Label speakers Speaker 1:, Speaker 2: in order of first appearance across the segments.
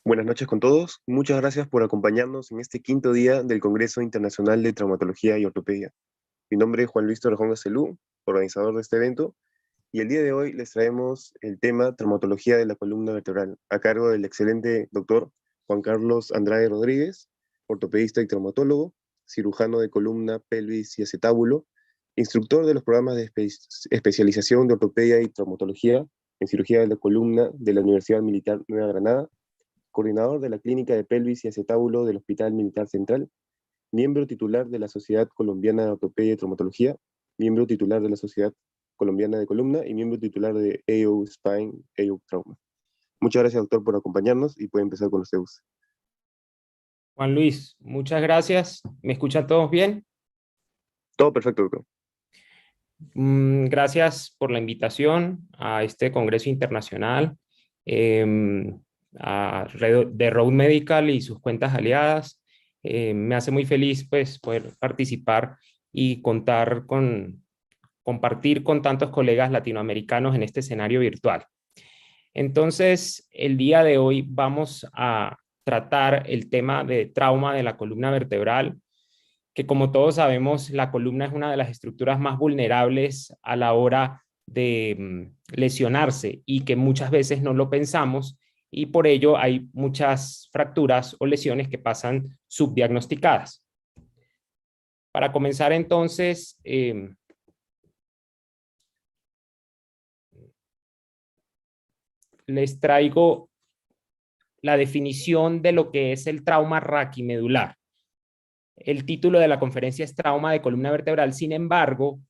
Speaker 1: Buenas noches con todos. Muchas gracias por acompañarnos en este quinto día del Congreso Internacional de Traumatología y Ortopedia. Mi nombre es Juan Luis Torrejón Acelú, organizador de este evento, y el día de hoy les traemos el tema traumatología de la columna vertebral, a cargo del excelente doctor Juan Carlos Andrade Rodríguez, ortopedista y traumatólogo, cirujano de columna, pelvis y acetábulo, instructor de los programas de especialización de ortopedia y traumatología en cirugía de la columna de la Universidad Militar Nueva Granada, coordinador de la Clínica de Pelvis y Acetábulo del Hospital Militar Central, miembro titular de la Sociedad Colombiana de Ortopedia y Traumatología, miembro titular de la Sociedad Colombiana de Columna y miembro titular de AO Spine, AO Trauma. Muchas gracias, doctor, por acompañarnos y puede empezar con ustedes.
Speaker 2: Juan Luis, muchas gracias. ¿Me escuchan todos bien?
Speaker 1: Todo perfecto, doctor.
Speaker 2: Gracias por la invitación a este Congreso Internacional de Road Medical y sus cuentas aliadas. Me hace muy feliz pues, poder participar y compartir con tantos colegas latinoamericanos en este escenario virtual. Entonces, el día de hoy vamos a tratar el tema de trauma de la columna vertebral, que como todos sabemos, la columna es una de las estructuras más vulnerables a la hora de lesionarse y que muchas veces no lo pensamos y por ello hay muchas fracturas o lesiones que pasan subdiagnosticadas. Para comenzar entonces, les traigo la definición de lo que es el trauma raquimedular. El título de la conferencia es Trauma de columna vertebral. Sin embargo,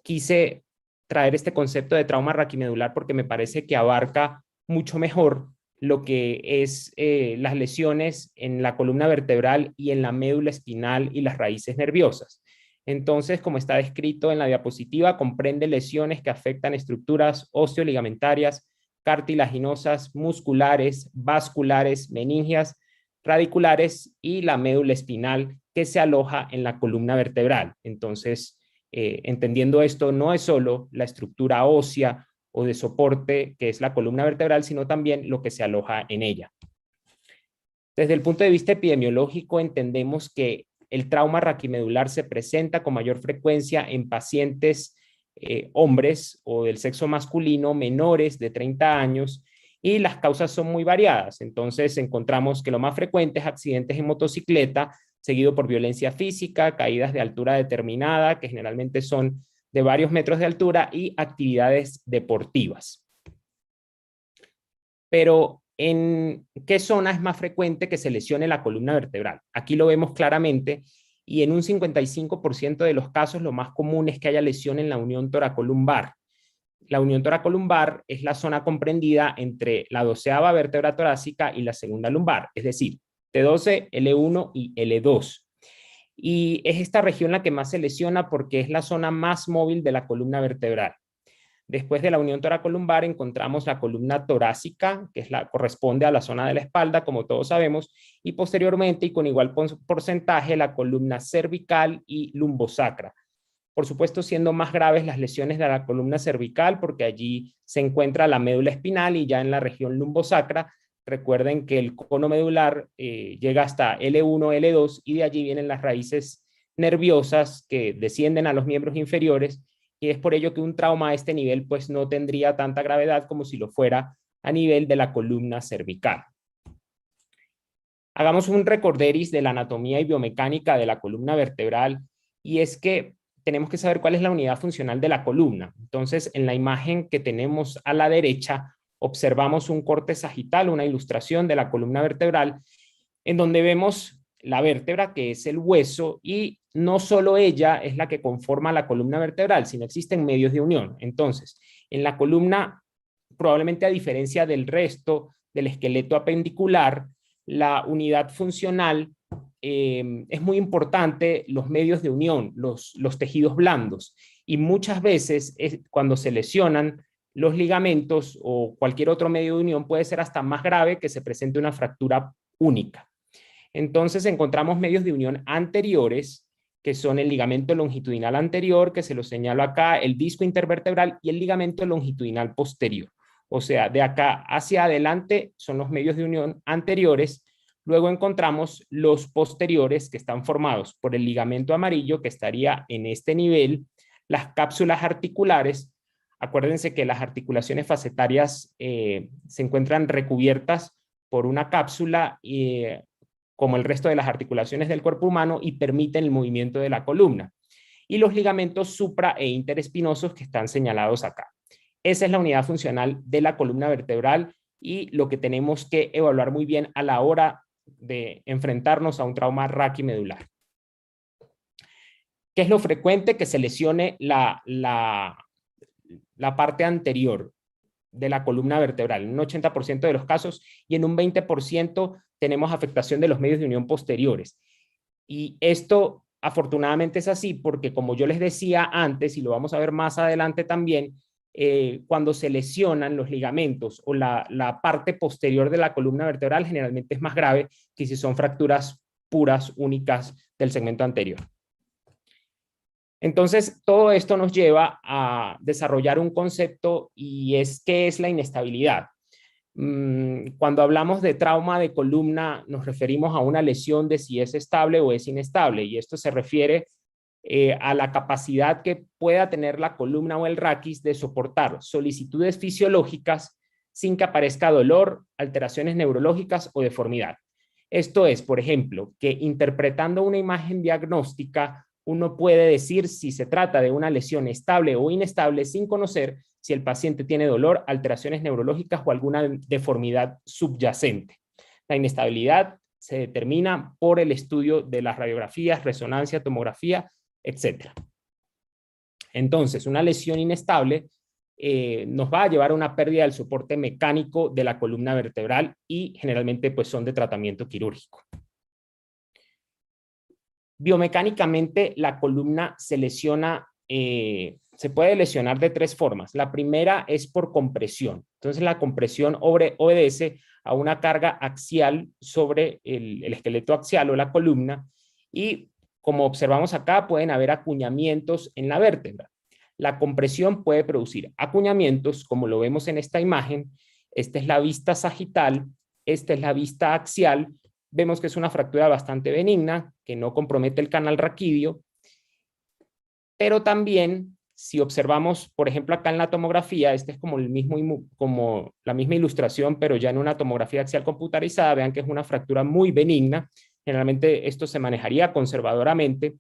Speaker 2: quise traer este concepto de trauma raquimedular porque me parece que abarca mucho mejor lo que es las lesiones en la columna vertebral y en la médula espinal y las raíces nerviosas. Entonces, como está descrito en la diapositiva, comprende lesiones que afectan estructuras osteoligamentarias, cartilaginosas, musculares, vasculares, meningias, radiculares y la médula espinal que se aloja en la columna vertebral. Entonces, entendiendo esto, no es solo la estructura ósea o de soporte que es la columna vertebral, sino también lo que se aloja en ella. Desde el punto de vista epidemiológico, entendemos que el trauma raquimedular se presenta con mayor frecuencia en pacientes hombres o del sexo masculino menores de 30 años y las causas son muy variadas. Entonces encontramos que lo más frecuente es accidentes en motocicleta, seguido por violencia física, caídas de altura determinada, que generalmente son de varios metros de altura, y actividades deportivas. Pero ¿en qué zona es más frecuente que se lesione la columna vertebral? Aquí lo vemos claramente y en un 55% de los casos lo más común es que haya lesión en la unión toracolumbar. La unión toracolumbar es la zona comprendida entre la 12ª vértebra torácica y la segunda lumbar, es decir, T12, L1 y L2. Y es esta región la que más se lesiona porque es la zona más móvil de la columna vertebral. Después de la unión toracolumbar encontramos la columna torácica, que corresponde a la zona de la espalda, como todos sabemos, y posteriormente y con igual porcentaje la columna cervical y lumbosacra. Por supuesto, siendo más graves las lesiones de la columna cervical, porque allí se encuentra la médula espinal y ya en la región lumbosacra, recuerden que el cono medular llega hasta L1, L2 y de allí vienen las raíces nerviosas que descienden a los miembros inferiores y es por ello que un trauma a este nivel pues no tendría tanta gravedad como si lo fuera a nivel de la columna cervical. Hagamos un recorderis de la anatomía y biomecánica de la columna vertebral y es que tenemos que saber cuál es la unidad funcional de la columna. Entonces, en la imagen que tenemos a la derecha, observamos un corte sagital, una ilustración de la columna vertebral, en donde vemos la vértebra, que es el hueso, y no solo ella es la que conforma la columna vertebral, sino existen medios de unión. Entonces, en la columna, probablemente a diferencia del resto del esqueleto apendicular, la unidad funcional es muy importante los medios de unión, los tejidos blandos. Y muchas veces cuando se lesionan los ligamentos o cualquier otro medio de unión puede ser hasta más grave que se presente una fractura única. Entonces encontramos medios de unión anteriores, que son el ligamento longitudinal anterior, que se lo señalo acá, el disco intervertebral y el ligamento longitudinal posterior. O sea, de acá hacia adelante son los medios de unión anteriores. Luego encontramos los posteriores, que están formados por el ligamento amarillo, que estaría en este nivel, las cápsulas articulares. Acuérdense que las articulaciones facetarias se encuentran recubiertas por una cápsula como el resto de las articulaciones del cuerpo humano y permiten el movimiento de la columna. Y los ligamentos supra e interespinosos que están señalados acá. Esa es la unidad funcional de la columna vertebral y lo que tenemos que evaluar muy bien a la hora de enfrentarnos a un trauma raquimedular. ¿Qué es lo frecuente? Que se lesione la parte anterior de la columna vertebral, en un 80% de los casos, y en un 20% tenemos afectación de los medios de unión posteriores. Y esto afortunadamente es así porque, como yo les decía antes, y lo vamos a ver más adelante también, cuando se lesionan los ligamentos o la parte posterior de la columna vertebral, generalmente es más grave que si son fracturas puras, únicas del segmento anterior. Entonces, todo esto nos lleva a desarrollar un concepto y es ¿qué es la inestabilidad? Cuando hablamos de trauma de columna, nos referimos a una lesión de si es estable o es inestable, y esto se refiere a la capacidad que pueda tener la columna o el raquis de soportar solicitudes fisiológicas sin que aparezca dolor, alteraciones neurológicas o deformidad. Esto es, por ejemplo, que interpretando una imagen diagnóstica, uno puede decir si se trata de una lesión estable o inestable sin conocer si el paciente tiene dolor, alteraciones neurológicas o alguna deformidad subyacente. La inestabilidad se determina por el estudio de las radiografías, resonancia, tomografía, etc. Entonces, una lesión inestable nos va a llevar a una pérdida del soporte mecánico de la columna vertebral y generalmente pues, son de tratamiento quirúrgico. Biomecánicamente, la columna se lesiona, se puede lesionar de tres formas. La primera es por compresión. Entonces, la compresión obedece a una carga axial sobre el esqueleto axial o la columna y, como observamos acá, pueden haber acuñamientos en la vértebra. La compresión puede producir acuñamientos, como lo vemos en esta imagen. Esta es la vista sagital, esta es la vista axial. Vemos que es una fractura bastante benigna, que no compromete el canal raquídeo, pero también, si observamos, por ejemplo, acá en la tomografía, este es como la misma ilustración, pero ya en una tomografía axial computarizada, vean que es una fractura muy benigna. Generalmente esto se manejaría conservadoramente,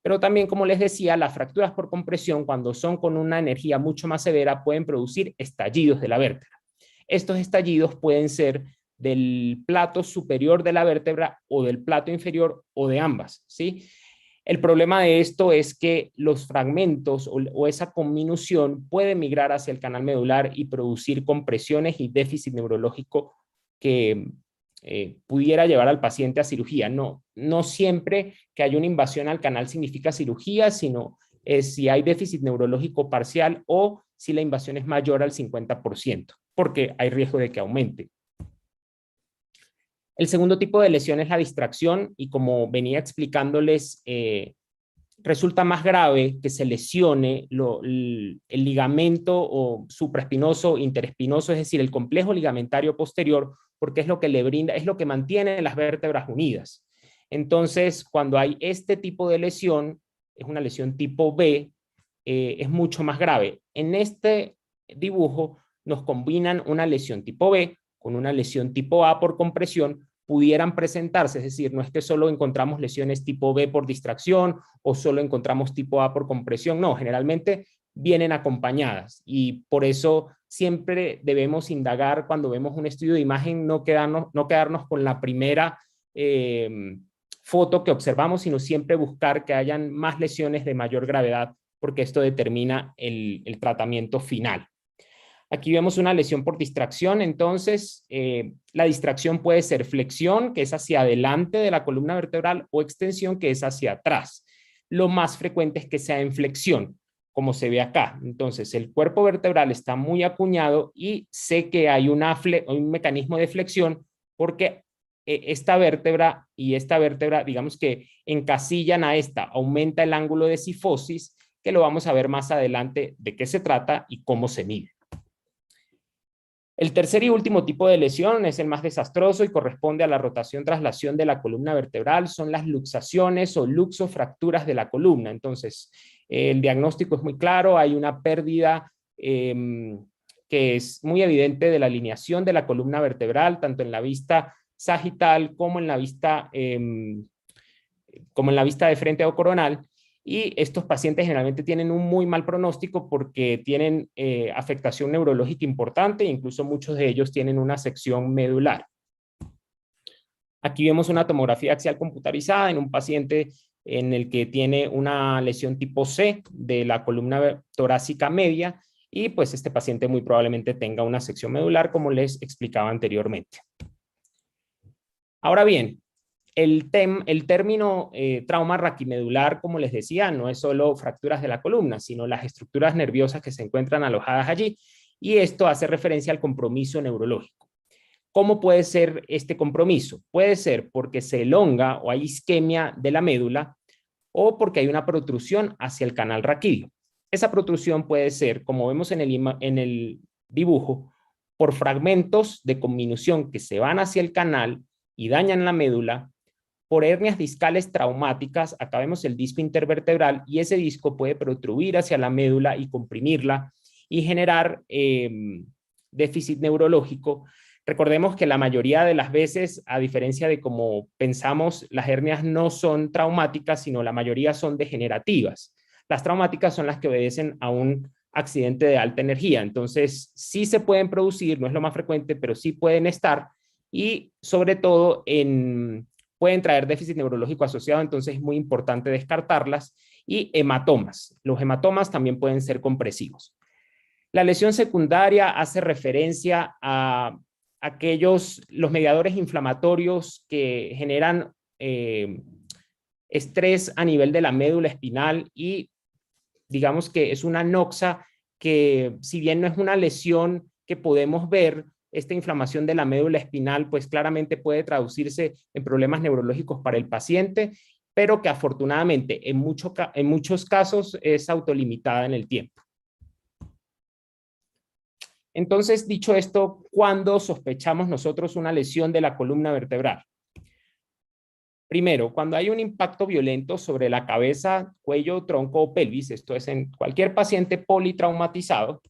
Speaker 2: pero también, como les decía, las fracturas por compresión, cuando son con una energía mucho más severa, pueden producir estallidos de la vértebra. Estos estallidos pueden ser del plato superior de la vértebra o del plato inferior o de ambas, ¿sí? El problema de esto es que los fragmentos o esa conminución puede migrar hacia el canal medular y producir compresiones y déficit neurológico que pudiera llevar al paciente a cirugía. No siempre que haya una invasión al canal significa cirugía, sino si hay déficit neurológico parcial o si la invasión es mayor al 50%, porque hay riesgo de que aumente. El segundo tipo de lesión es la distracción y, como venía explicándoles, resulta más grave que se lesione el ligamento o supraespinoso, interespinoso, es decir, el complejo ligamentario posterior, porque es lo que le brinda, es lo que mantiene las vértebras unidas. Entonces, cuando hay este tipo de lesión, es una lesión tipo B, es mucho más grave. En este dibujo nos combinan una lesión tipo B con una lesión tipo A por compresión, pudieran presentarse, es decir, no es que solo encontramos lesiones tipo B por distracción o solo encontramos tipo A por compresión, no, generalmente vienen acompañadas y por eso siempre debemos indagar cuando vemos un estudio de imagen, no quedarnos con la primera foto que observamos, sino siempre buscar que hayan más lesiones de mayor gravedad, porque esto determina el tratamiento final. Aquí vemos una lesión por distracción, entonces la distracción puede ser flexión, que es hacia adelante de la columna vertebral, o extensión, que es hacia atrás. Lo más frecuente es que sea en flexión, como se ve acá. Entonces el cuerpo vertebral está muy acuñado y sé que hay un mecanismo de flexión porque esta vértebra y esta vértebra, digamos que encasillan a esta, aumenta el ángulo de cifosis, que lo vamos a ver más adelante de qué se trata y cómo se mide. El tercer y último tipo de lesión es el más desastroso y corresponde a la rotación-traslación de la columna vertebral. Son las luxaciones o luxofracturas de la columna. Entonces, el diagnóstico es muy claro. Hay una pérdida que es muy evidente de la alineación de la columna vertebral, tanto en la vista sagital como en la vista de frente o coronal, y estos pacientes generalmente tienen un muy mal pronóstico porque tienen afectación neurológica importante e incluso muchos de ellos tienen una sección medular. Aquí vemos una tomografía axial computarizada en un paciente en el que tiene una lesión tipo C de la columna torácica media y pues este paciente muy probablemente tenga una sección medular como les explicaba anteriormente. Ahora bien, el término trauma raquimedular, como les decía, no es solo fracturas de la columna, sino las estructuras nerviosas que se encuentran alojadas allí, y esto hace referencia al compromiso neurológico. ¿Cómo puede ser este compromiso? Puede ser porque se elonga o hay isquemia de la médula o porque hay una protrusión hacia el canal raquídeo. Esa protrusión puede ser, como vemos en el dibujo, por fragmentos de conminución que se van hacia el canal y dañan la médula, por hernias discales traumáticas. Acá vemos el disco intervertebral y ese disco puede protruir hacia la médula y comprimirla y generar déficit neurológico. Recordemos que la mayoría de las veces, a diferencia de como pensamos, las hernias no son traumáticas, sino la mayoría son degenerativas. Las traumáticas son las que obedecen a un accidente de alta energía. Entonces, sí se pueden producir, no es lo más frecuente, pero sí pueden estar, y sobre todo pueden traer déficit neurológico asociado, entonces es muy importante descartarlas. Y hematomas. Los hematomas también pueden ser compresivos. La lesión secundaria hace referencia a los mediadores inflamatorios que generan estrés a nivel de la médula espinal, y digamos que es una noxa que, si bien no es una lesión que podemos ver, esta inflamación de la médula espinal pues claramente puede traducirse en problemas neurológicos para el paciente, pero que afortunadamente en muchos casos es autolimitada en el tiempo. Entonces, dicho esto, ¿cuándo sospechamos nosotros una lesión de la columna vertebral? Primero, cuando hay un impacto violento sobre la cabeza, cuello, tronco o pelvis, esto es en cualquier paciente politraumatizado.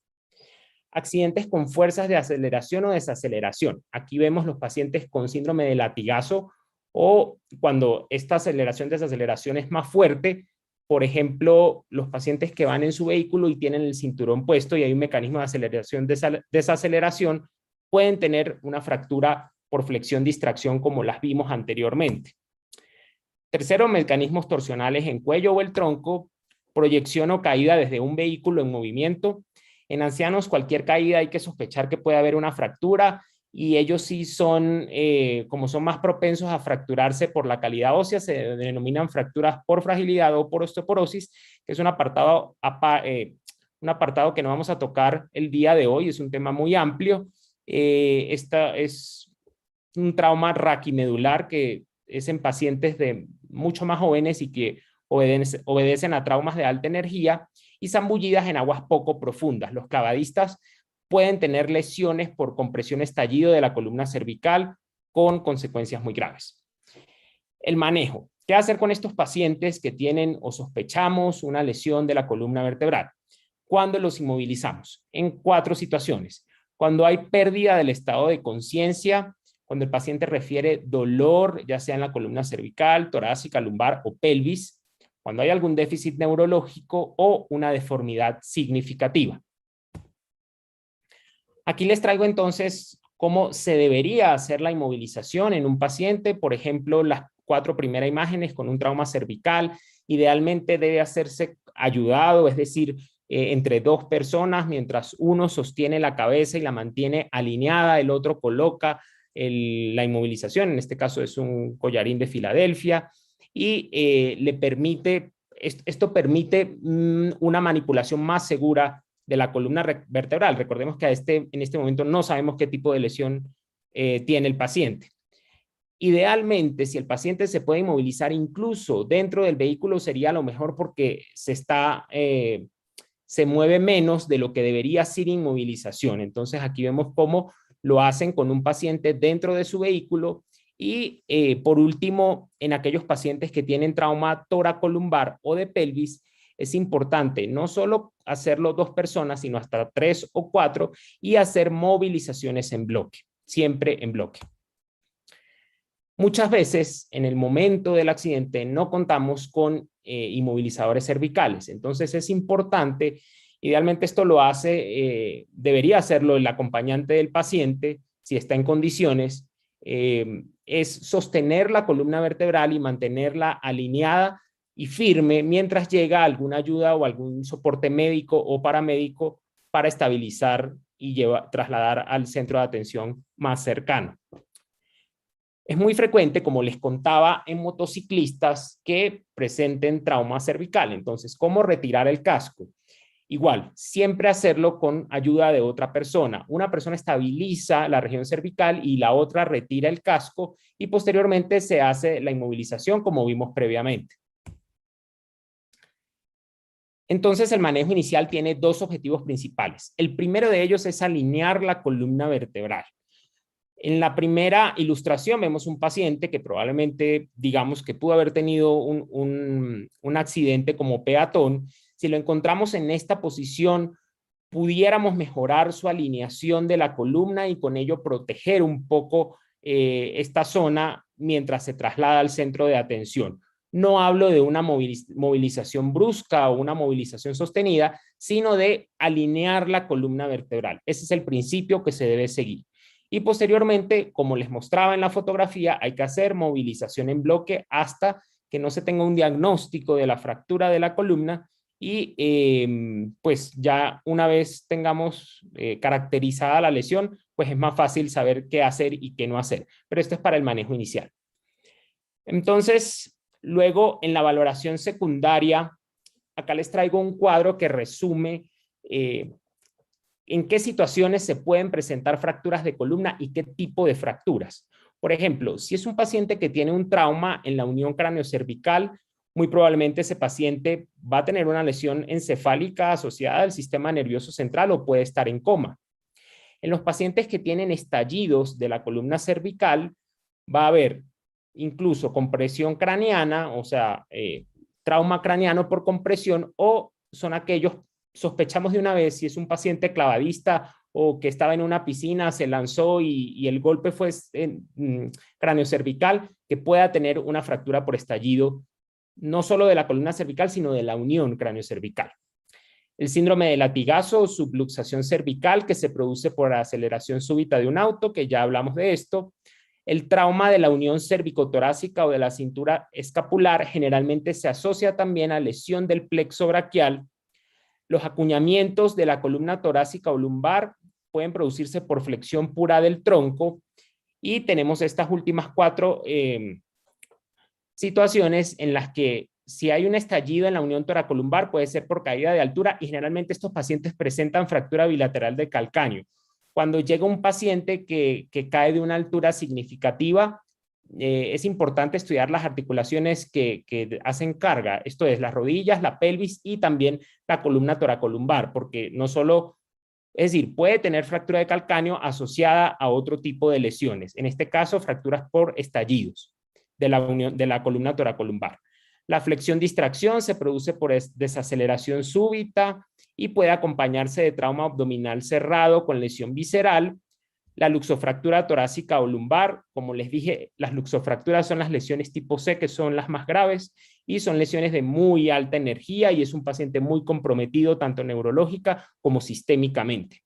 Speaker 2: Accidentes con fuerzas de aceleración o desaceleración. Aquí vemos los pacientes con síndrome de latigazo, o cuando esta aceleración-desaceleración es más fuerte. Por ejemplo, los pacientes que van en su vehículo y tienen el cinturón puesto y hay un mecanismo de aceleración-desaceleración, pueden tener una fractura por flexión-distracción como las vimos anteriormente. Tercero, mecanismos torsionales en cuello o el tronco, proyección o caída desde un vehículo en movimiento. En ancianos, cualquier caída hay que sospechar que puede haber una fractura, y ellos sí son, como son más propensos a fracturarse por la calidad ósea, se denominan fracturas por fragilidad o por osteoporosis, que es un apartado que no vamos a tocar el día de hoy, es un tema muy amplio. Esta es un trauma raquimedular que es en pacientes de mucho más jóvenes y que obedecen a traumas de alta energía y zambullidas en aguas poco profundas. Los clavadistas pueden tener lesiones por compresión estallido de la columna cervical con consecuencias muy graves. El manejo. ¿Qué hacer con estos pacientes que tienen o sospechamos una lesión de la columna vertebral? ¿Cuándo los inmovilizamos? En 4 situaciones. Cuando hay pérdida del estado de conciencia, cuando el paciente refiere dolor, ya sea en la columna cervical, torácica, lumbar o pelvis, cuando hay algún déficit neurológico o una deformidad significativa. Aquí les traigo entonces cómo se debería hacer la inmovilización en un paciente. Por ejemplo, las 4 primeras imágenes con un trauma cervical, idealmente debe hacerse ayudado, es decir, entre 2 personas, mientras uno sostiene la cabeza y la mantiene alineada, el otro coloca la inmovilización, en este caso es un collarín de Filadelfia, y esto permite una manipulación más segura de la columna vertebral. Recordemos que en este momento no sabemos qué tipo de lesión tiene el paciente. Idealmente, si el paciente se puede inmovilizar incluso dentro del vehículo, sería lo mejor porque se se mueve menos de lo que debería sin inmovilización. Entonces aquí vemos cómo lo hacen con un paciente dentro de su vehículo y por último, en aquellos pacientes que tienen trauma toracolumbar o de pelvis, es importante no solo hacerlo 2 personas, sino hasta 3 o 4 y hacer movilizaciones en bloque, siempre en bloque. Muchas veces en el momento del accidente no contamos con inmovilizadores cervicales, entonces es importante, idealmente esto lo hace, debería hacerlo el acompañante del paciente si está en condiciones, es sostener la columna vertebral y mantenerla alineada y firme mientras llega alguna ayuda o algún soporte médico o paramédico para estabilizar y trasladar al centro de atención más cercano. Es muy frecuente, como les contaba, en motociclistas que presenten trauma cervical. Entonces, ¿cómo retirar el casco? Igual, siempre hacerlo con ayuda de otra persona. Una persona estabiliza la región cervical y la otra retira el casco y posteriormente se hace la inmovilización como vimos previamente. Entonces, el manejo inicial tiene 2 objetivos principales. El primero de ellos es alinear la columna vertebral. En la primera ilustración vemos un paciente que probablemente, digamos, que pudo haber tenido un accidente como peatón. Si lo encontramos en esta posición, pudiéramos mejorar su alineación de la columna y con ello proteger un poco esta zona mientras se traslada al centro de atención. No hablo de una movilización brusca o una movilización sostenida, sino de alinear la columna vertebral. Ese es el principio que se debe seguir. Y posteriormente, como les mostraba en la fotografía, hay que hacer movilización en bloque hasta que no se tenga un diagnóstico de la fractura de la columna y pues ya una vez tengamos caracterizada la lesión, pues es más fácil saber qué hacer y qué no hacer. Pero esto es para el manejo inicial. Entonces, luego en la valoración secundaria, acá les traigo un cuadro que resume en qué situaciones se pueden presentar fracturas de columna y qué tipo de fracturas. Por ejemplo, si es un paciente que tiene un trauma en la unión craneocervical, muy probablemente ese paciente va a tener una lesión encefálica asociada al sistema nervioso central o puede estar en coma. En los pacientes que tienen estallidos de la columna cervical, va a haber incluso compresión craneana, o sea, trauma craneano por compresión, o son aquellos, sospechamos de una vez si es un paciente clavadista o que estaba en una piscina, se lanzó y el golpe fue craneocervical, que pueda tener una fractura por estallido, no solo de la columna cervical, sino de la unión craneocervical. El síndrome de latigazo o subluxación cervical, que se produce por aceleración súbita de un auto, que ya hablamos de esto. El trauma de la unión cervicotorácica o de la cintura escapular generalmente se asocia también a lesión del plexo braquial. Los acuñamientos de la columna torácica o lumbar pueden producirse por flexión pura del tronco. Y tenemos estas últimas 4 situaciones en las que si hay un estallido en la unión toracolumbar puede ser por caída de altura y generalmente estos pacientes presentan fractura bilateral de calcáneo. Cuando llega un paciente que cae de una altura significativa, es importante estudiar las articulaciones que hacen carga, esto es las rodillas, la pelvis y también la columna toracolumbar, porque no solo, es decir, puede tener fractura de calcáneo asociada a otro tipo de lesiones, en este caso fracturas por estallidos de la columna toracolumbar. La flexión-distracción se produce por desaceleración súbita y puede acompañarse de trauma abdominal cerrado con lesión visceral. La luxofractura torácica o lumbar, como les dije, las luxofracturas son las lesiones tipo C, que son las más graves y son lesiones de muy alta energía y es un paciente muy comprometido tanto neurológica como sistémicamente.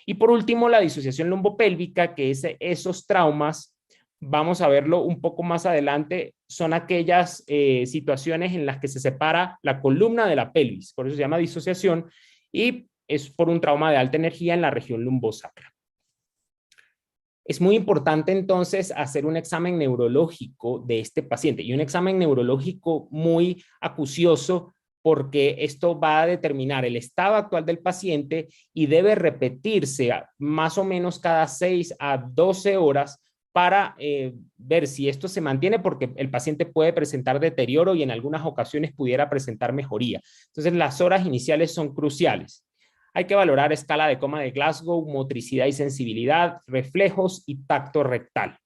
Speaker 2: Y por último, la disociación lumbopélvica, que es esos traumas, vamos a verlo un poco más adelante, son aquellas situaciones en las que se separa la columna de la pelvis, por eso se llama disociación, y es por un trauma de alta energía en la región lumbosacra. Es muy importante entonces hacer un examen neurológico de este paciente y un examen neurológico muy acucioso porque esto va a determinar el estado actual del paciente y debe repetirse más o menos cada 6 a 12 horas para ver si esto se mantiene, porque el paciente puede presentar deterioro y en algunas ocasiones pudiera presentar mejoría. Entonces, las horas iniciales son cruciales. Hay que valorar escala de coma de Glasgow, motricidad y sensibilidad, reflejos y tacto rectal.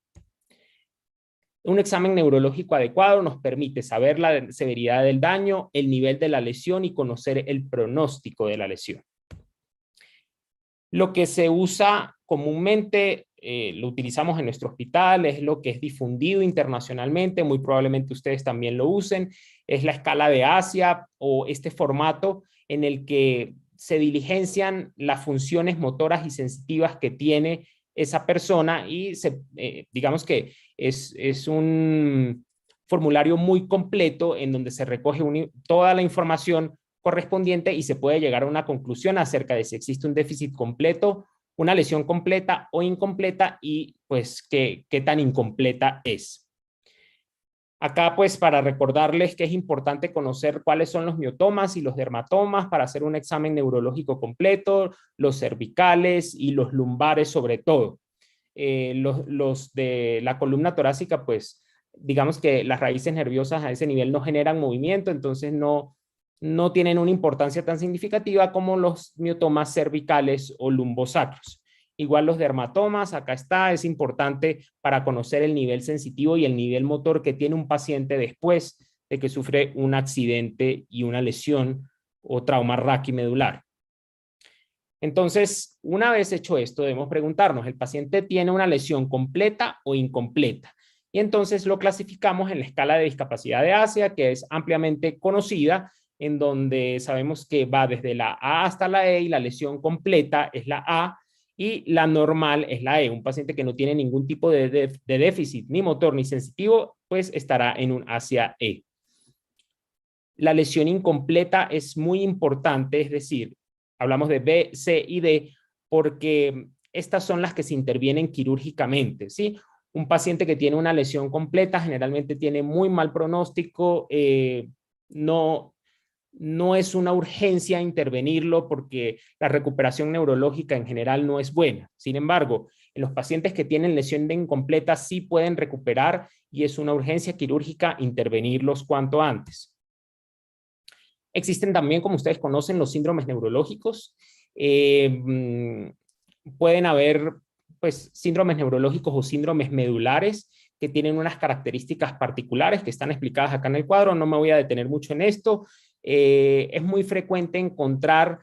Speaker 2: Un examen neurológico adecuado nos permite saber la severidad del daño, el nivel de la lesión y conocer el pronóstico de la lesión. Lo que se usa comúnmente, lo utilizamos en nuestro hospital, es lo que es difundido internacionalmente, muy probablemente ustedes también lo usen, es la escala de Asia o este formato en el que se diligencian las funciones motoras y sensitivas que tiene esa persona y digamos que es un formulario muy completo en donde se recoge toda la información correspondiente y se puede llegar a una conclusión acerca de si existe un déficit completo, una lesión completa o incompleta y pues qué tan incompleta es. Acá pues para recordarles que es importante conocer cuáles son los miotomas y los dermatomas para hacer un examen neurológico completo, los cervicales y los lumbares sobre todo. Los de la columna torácica pues digamos que las raíces nerviosas a ese nivel no generan movimiento, entonces no tienen una importancia tan significativa como los miotomas cervicales o lumbosacros. Igual los dermatomas, acá está, es importante para conocer el nivel sensitivo y el nivel motor que tiene un paciente después de que sufre un accidente y una lesión o trauma raquimedular. Entonces, una vez hecho esto, debemos preguntarnos, ¿el paciente tiene una lesión completa o incompleta? Y entonces lo clasificamos en la escala de discapacidad de Asia, que es ampliamente conocida, en donde sabemos que va desde la A hasta la E y la lesión completa es la A y la normal es la E. Un paciente que no tiene ningún tipo de déficit, ni motor ni sensitivo, pues estará en un Asia E. La lesión incompleta es muy importante, es decir, hablamos de B, C y D, porque estas son las que se intervienen quirúrgicamente, ¿sí? Un paciente que tiene una lesión completa generalmente tiene muy mal pronóstico, no es una urgencia intervenirlo porque la recuperación neurológica en general no es buena. Sin embargo, en los pacientes que tienen lesión incompleta sí pueden recuperar y es una urgencia quirúrgica intervenirlos cuanto antes. Existen también, como ustedes conocen, los síndromes neurológicos. Pueden haber pues, síndromes neurológicos o síndromes medulares que tienen unas características particulares que están explicadas acá en el cuadro. No me voy a detener mucho en esto. Es muy frecuente encontrar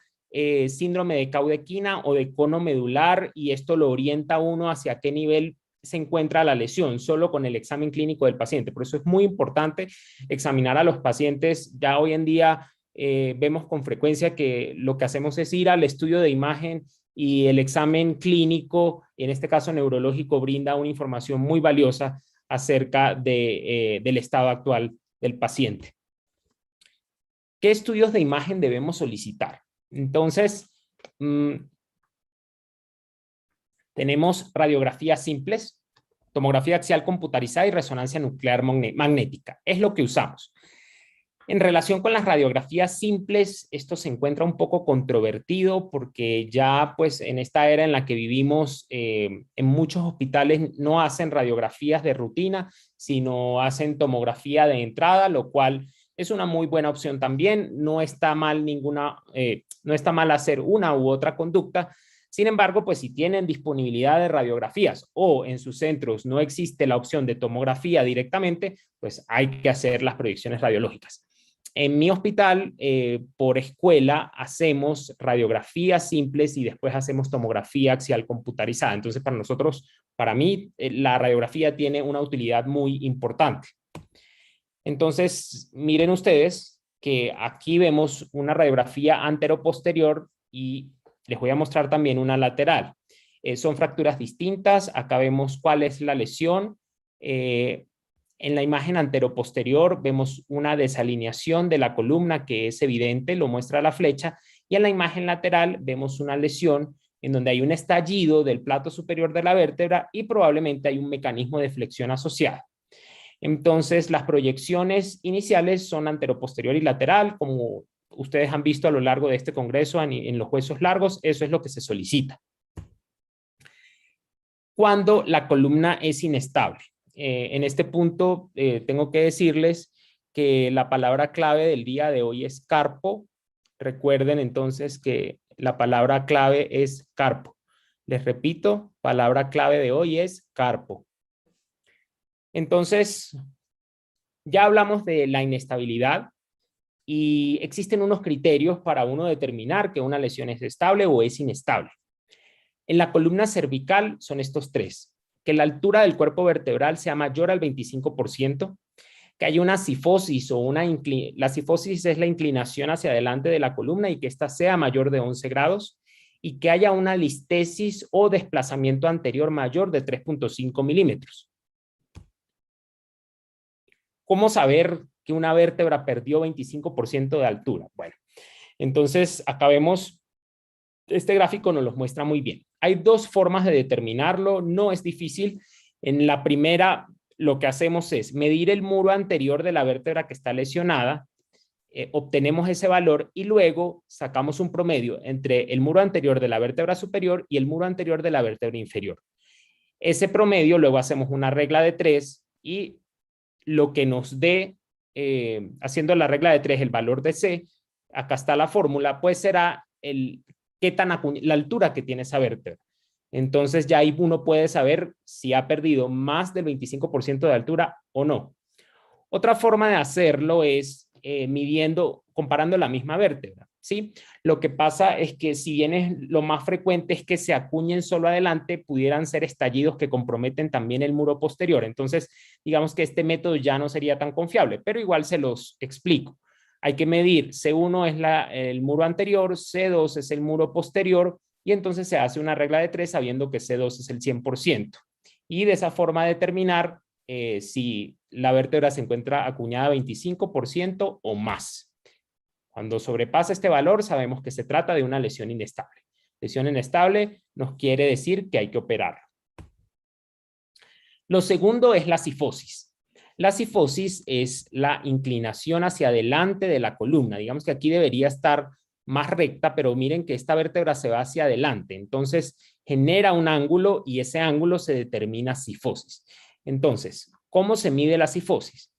Speaker 2: síndrome de caudequina o de cono medular y esto lo orienta a uno hacia qué nivel se encuentra la lesión, solo con el examen clínico del paciente. Por eso es muy importante examinar a los pacientes. Ya hoy en día vemos con frecuencia que lo que hacemos es ir al estudio de imagen y el examen clínico, en este caso neurológico, brinda una información muy valiosa acerca del estado actual del paciente. ¿Qué estudios de imagen debemos solicitar? Entonces, tenemos radiografías simples, tomografía axial computarizada y resonancia nuclear magnética. Es lo que usamos. En relación con las radiografías simples, esto se encuentra un poco controvertido porque ya pues en esta era en la que vivimos, en muchos hospitales no hacen radiografías de rutina, sino hacen tomografía de entrada, lo cual es una muy buena opción también. No está mal no está mal hacer una u otra conducta. Sin embargo, pues si tienen disponibilidad de radiografías o en sus centros no existe la opción de tomografía directamente, pues hay que hacer las proyecciones radiológicas. En mi hospital, por escuela, hacemos radiografías simples y después hacemos tomografía axial computarizada. Entonces, para nosotros, para mí, la radiografía tiene una utilidad muy importante. Entonces, miren ustedes que aquí vemos una radiografía anteroposterior y les voy a mostrar también una lateral. Son fracturas distintas. Acá vemos cuál es la lesión. En la imagen anteroposterior vemos una desalineación de la columna que es evidente, lo muestra la flecha, y en la imagen lateral vemos una lesión en donde hay un estallido del plato superior de la vértebra y probablemente hay un mecanismo de flexión asociado. Entonces, las proyecciones iniciales son anteroposterior y lateral, como ustedes han visto a lo largo de este congreso en los huesos largos, eso es lo que se solicita. cuando la columna es inestable. En este punto tengo que decirles que la palabra clave del día de hoy es carpo. Recuerden entonces que la palabra clave es carpo. Les repito, palabra clave de hoy es carpo. Entonces, ya hablamos de la inestabilidad y existen unos criterios para uno determinar que una lesión es estable o es inestable. En la columna cervical son estos tres: que la altura del cuerpo vertebral sea mayor al 25%, que haya una cifosis o la cifosis es la inclinación hacia adelante de la columna y que ésta sea mayor de 11 grados, y que haya una listesis o desplazamiento anterior mayor de 3.5 milímetros. ¿Cómo saber que una vértebra perdió 25% de altura? Bueno, entonces acá vemos, este gráfico nos los muestra muy bien. Hay dos formas de determinarlo, no es difícil. En la primera, lo que hacemos es medir el muro anterior de la vértebra que está lesionada, obtenemos ese valor y luego sacamos un promedio entre el muro anterior de la vértebra superior y el muro anterior de la vértebra inferior. Ese promedio luego hacemos una regla de 3 y lo que nos dé, haciendo la regla de 3, el valor de C, acá está la fórmula, pues será la altura que tiene esa vértebra. Entonces ya ahí uno puede saber si ha perdido más del 25% de altura o no. Otra forma de hacerlo es comparando la misma vértebra, ¿sí? Lo que pasa es que si bien lo más frecuente es que se acuñen solo adelante, pudieran ser estallidos que comprometen también el muro posterior. Entonces, digamos que este método ya no sería tan confiable, pero igual se los explico. Hay que medir, C1 es el muro anterior, C2 es el muro posterior, y entonces se hace una regla de 3 sabiendo que C2 es el 100%. Y de esa forma determinar si la vértebra se encuentra acuñada 25% o más. Cuando sobrepasa este valor, sabemos que se trata de una lesión inestable. Lesión inestable nos quiere decir que hay que operarla. Lo segundo es la cifosis. La cifosis es la inclinación hacia adelante de la columna. Digamos que aquí debería estar más recta, pero miren que esta vértebra se va hacia adelante. Entonces genera un ángulo y ese ángulo se determina cifosis. Entonces, ¿cómo se mide la cifosis?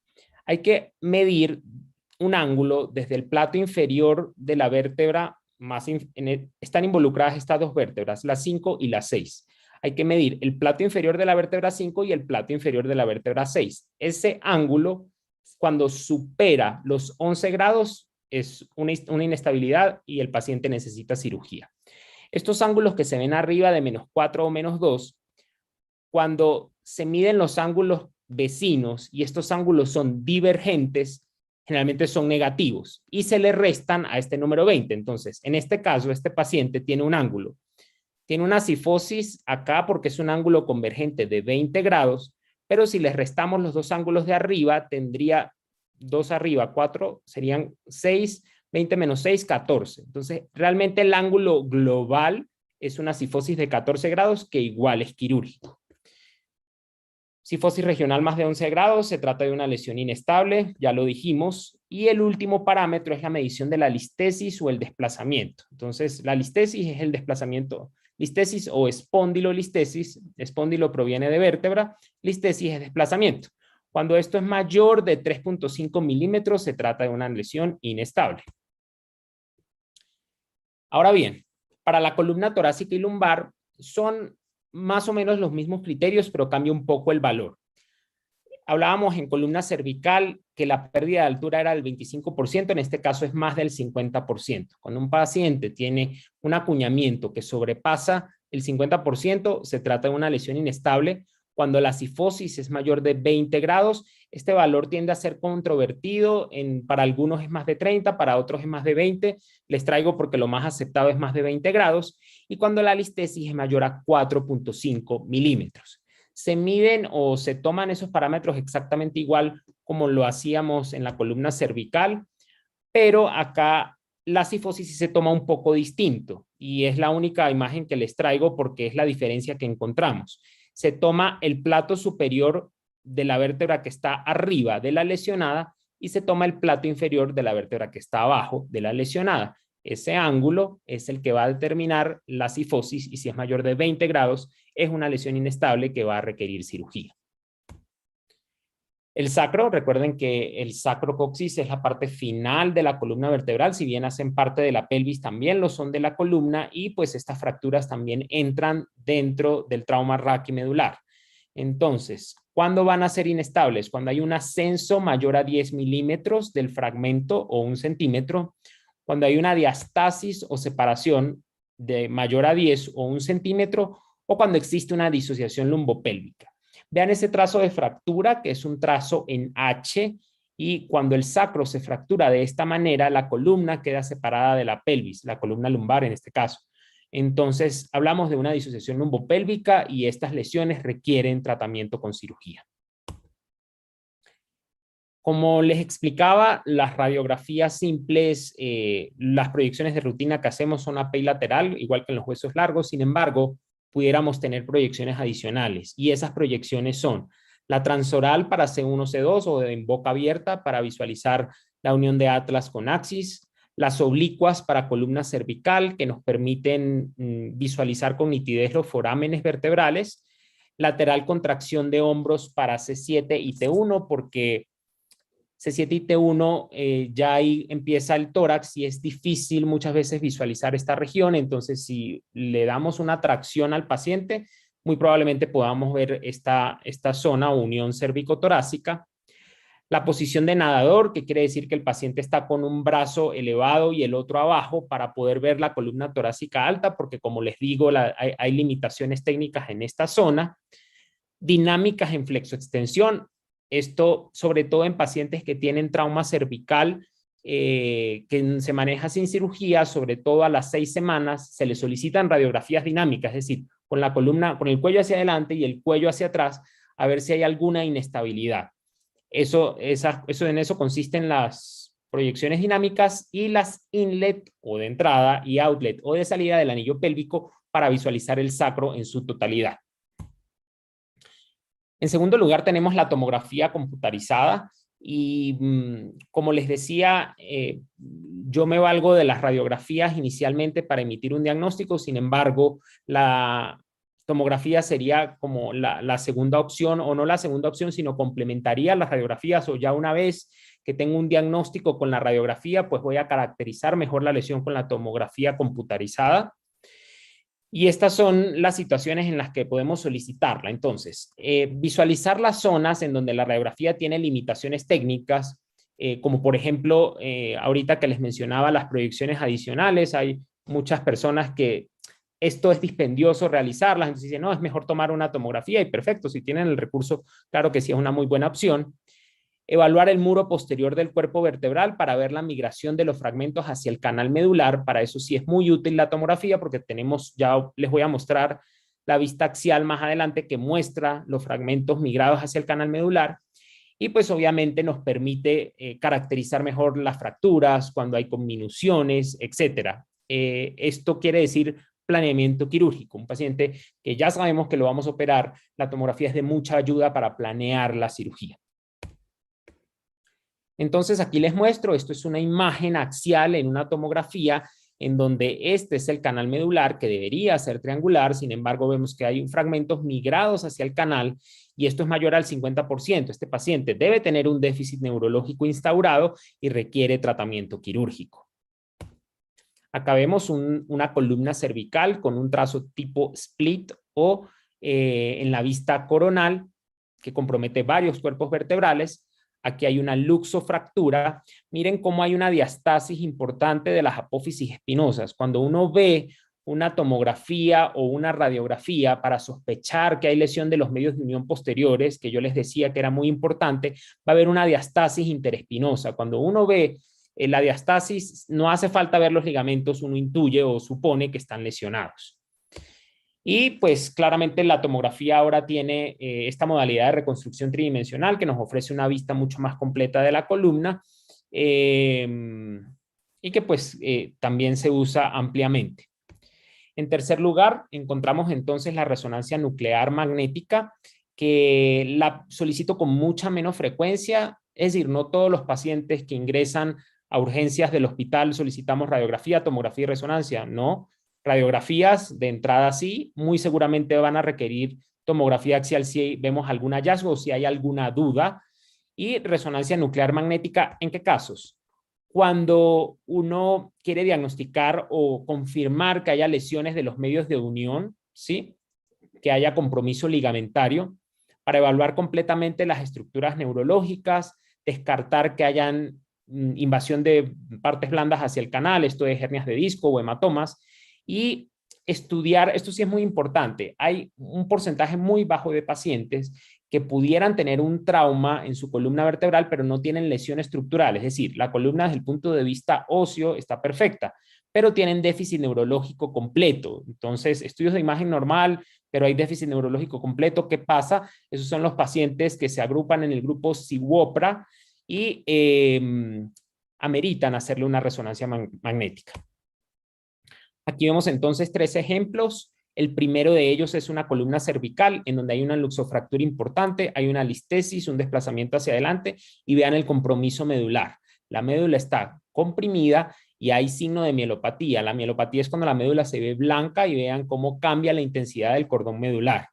Speaker 2: Hay que medir un ángulo desde el plato inferior de la vértebra, están involucradas estas dos vértebras, la 5 y la 6. Hay que medir el plato inferior de la vértebra 5 y el plato inferior de la vértebra 6. Ese ángulo, cuando supera los 11 grados, es una inestabilidad y el paciente necesita cirugía. Estos ángulos que se ven arriba de -4 o -2, cuando se miden los ángulos vecinos y estos ángulos son divergentes, generalmente son negativos y se le restan a este número 20. Entonces, en este caso, este paciente tiene un ángulo, tiene una cifosis acá porque es un ángulo convergente de 20 grados, pero si le restamos los dos ángulos de arriba, tendría 2 arriba, 4, serían 6, 20 menos 6, 14. Entonces, realmente el ángulo global es una cifosis de 14 grados que igual es quirúrgico. Cifosis regional más de 11 grados, se trata de una lesión inestable, ya lo dijimos. Y el último parámetro es la medición de la listesis o el desplazamiento. Entonces, la listesis es el desplazamiento. Listesis o espondilolistesis, espóndilo proviene de vértebra, listesis es desplazamiento. Cuando esto es mayor de 3.5 milímetros, se trata de una lesión inestable. Ahora bien, para la columna torácica y lumbar son más o menos los mismos criterios, pero cambia un poco el valor. Hablábamos en columna cervical que la pérdida de altura era del 25%, en este caso es más del 50%. Cuando un paciente tiene un acuñamiento que sobrepasa el 50%, se trata de una lesión inestable. Cuando la cifosis es mayor de 20 grados, este valor tiende a ser controvertido. Para algunos es más de 30, para otros es más de 20. Les traigo porque lo más aceptado es más de 20 grados. Y cuando la listesis es mayor a 4.5 milímetros. Se miden o se toman esos parámetros exactamente igual como lo hacíamos en la columna cervical, pero acá la cifosis sí se toma un poco distinto y es la única imagen que les traigo porque es la diferencia que encontramos. Se toma el plato superior de la vértebra que está arriba de la lesionada y se toma el plato inferior de la vértebra que está abajo de la lesionada. Ese ángulo es el que va a determinar la cifosis y si es mayor de 20 grados, es una lesión inestable que va a requerir cirugía. El sacro, recuerden que el sacrocoxis es la parte final de la columna vertebral, si bien hacen parte de la pelvis, también lo son de la columna y pues estas fracturas también entran dentro del trauma raquimedular. Entonces, ¿cuándo van a ser inestables? Cuando hay un ascenso mayor a 10 milímetros del fragmento o 1 centímetro, cuando hay una diastasis o separación de mayor a 10 o 1 centímetro, o cuando existe una disociación lumbopélvica. Vean ese trazo de fractura, que es un trazo en H, y cuando el sacro se fractura de esta manera, la columna queda separada de la pelvis, la columna lumbar en este caso. Entonces, hablamos de una disociación lumbopélvica y estas lesiones requieren tratamiento con cirugía. Como les explicaba, las radiografías simples, las proyecciones de rutina que hacemos son AP y lateral, igual que en los huesos largos. Sin embargo, pudiéramos tener proyecciones adicionales y esas proyecciones son la transoral para C1, C2 o en boca abierta para visualizar la unión de atlas con axis, las oblicuas para columna cervical que nos permiten visualizar con nitidez los forámenes vertebrales, lateral contracción de hombros para C7 y T1 porque C7 y T1 ya ahí empieza el tórax y es difícil muchas veces visualizar esta región, entonces si le damos una tracción al paciente, muy probablemente podamos ver esta zona o unión cervicotorácica. La posición de nadador, que quiere decir que el paciente está con un brazo elevado y el otro abajo para poder ver la columna torácica alta, porque como les digo, hay limitaciones técnicas en esta zona. Dinámicas en flexoextensión, esto sobre todo en pacientes que tienen trauma cervical, que se maneja sin cirugía, sobre todo a las 6 semanas, se le solicitan radiografías dinámicas, es decir, con la columna, con el cuello hacia adelante y el cuello hacia atrás, a ver si hay alguna inestabilidad. En eso consisten las proyecciones dinámicas y las inlet o de entrada y outlet o de salida del anillo pélvico para visualizar el sacro en su totalidad. En segundo lugar, tenemos la tomografía computarizada y como les decía, yo me valgo de las radiografías inicialmente para emitir un diagnóstico, sin embargo, la tomografía sería como la segunda opción, o no la segunda opción, sino complementaría las radiografías, o ya una vez que tengo un diagnóstico con la radiografía, pues voy a caracterizar mejor la lesión con la tomografía computarizada. Y estas son las situaciones en las que podemos solicitarla. Entonces, visualizar las zonas en donde la radiografía tiene limitaciones técnicas, como por ejemplo, ahorita que les mencionaba las proyecciones adicionales, hay muchas personas que esto es dispendioso realizarlas, entonces dicen, no, es mejor tomar una tomografía y perfecto, si tienen el recurso, claro que sí es una muy buena opción. Evaluar el muro posterior del cuerpo vertebral para ver la migración de los fragmentos hacia el canal medular. Para eso sí es muy útil la tomografía porque tenemos, ya les voy a mostrar la vista axial más adelante que muestra los fragmentos migrados hacia el canal medular. Y pues obviamente nos permite caracterizar mejor las fracturas, cuando hay conminuciones, etcétera. Esto quiere decir planeamiento quirúrgico. Un paciente que ya sabemos que lo vamos a operar, la tomografía es de mucha ayuda para planear la cirugía. Entonces aquí les muestro, esto es una imagen axial en una tomografía en donde este es el canal medular que debería ser triangular, sin embargo vemos que hay fragmentos migrados hacia el canal y esto es mayor al 50%. Este paciente debe tener un déficit neurológico instaurado y requiere tratamiento quirúrgico. Acá vemos una columna cervical con un trazo tipo split o en la vista coronal que compromete varios cuerpos vertebrales. Aquí hay una luxofractura. Miren cómo hay una diastasis importante de las apófisis espinosas. Cuando uno ve una tomografía o una radiografía para sospechar que hay lesión de los medios de unión posteriores, que yo les decía que era muy importante, va a haber una diastasis interespinosa. Cuando uno ve la diastasis, no hace falta ver los ligamentos, uno intuye o supone que están lesionados. Y pues claramente la tomografía ahora tiene esta modalidad de reconstrucción tridimensional que nos ofrece una vista mucho más completa de la columna y que pues también se usa ampliamente. En tercer lugar, encontramos entonces la resonancia nuclear magnética, que la solicito con mucha menos frecuencia, es decir, no todos los pacientes que ingresan a urgencias del hospital solicitamos radiografía, tomografía y resonancia. No, radiografías de entrada sí, muy seguramente van a requerir tomografía axial si vemos algún hallazgo o si hay alguna duda. Y resonancia nuclear magnética, ¿en qué casos? Cuando uno quiere diagnosticar o confirmar que haya lesiones de los medios de unión, ¿sí? Que haya compromiso ligamentario, para evaluar completamente las estructuras neurológicas, descartar que hayan invasión de partes blandas hacia el canal, esto es hernias de disco o hematomas, y estudiar, esto sí es muy importante, hay un porcentaje muy bajo de pacientes que pudieran tener un trauma en su columna vertebral, pero no tienen lesión estructural, es decir, la columna desde el punto de vista óseo está perfecta, pero tienen déficit neurológico completo. Entonces, estudios de imagen normal, pero hay déficit neurológico completo. ¿Qué pasa? Esos son los pacientes que se agrupan en el grupo CIWOPRA y ameritan hacerle una resonancia magnética. Aquí vemos entonces 3 ejemplos. El primero de ellos es una columna cervical en donde hay una luxofractura importante, hay una listesis, un desplazamiento hacia adelante y vean el compromiso medular. La médula está comprimida y hay signo de mielopatía. La mielopatía es cuando la médula se ve blanca y vean cómo cambia la intensidad del cordón medular.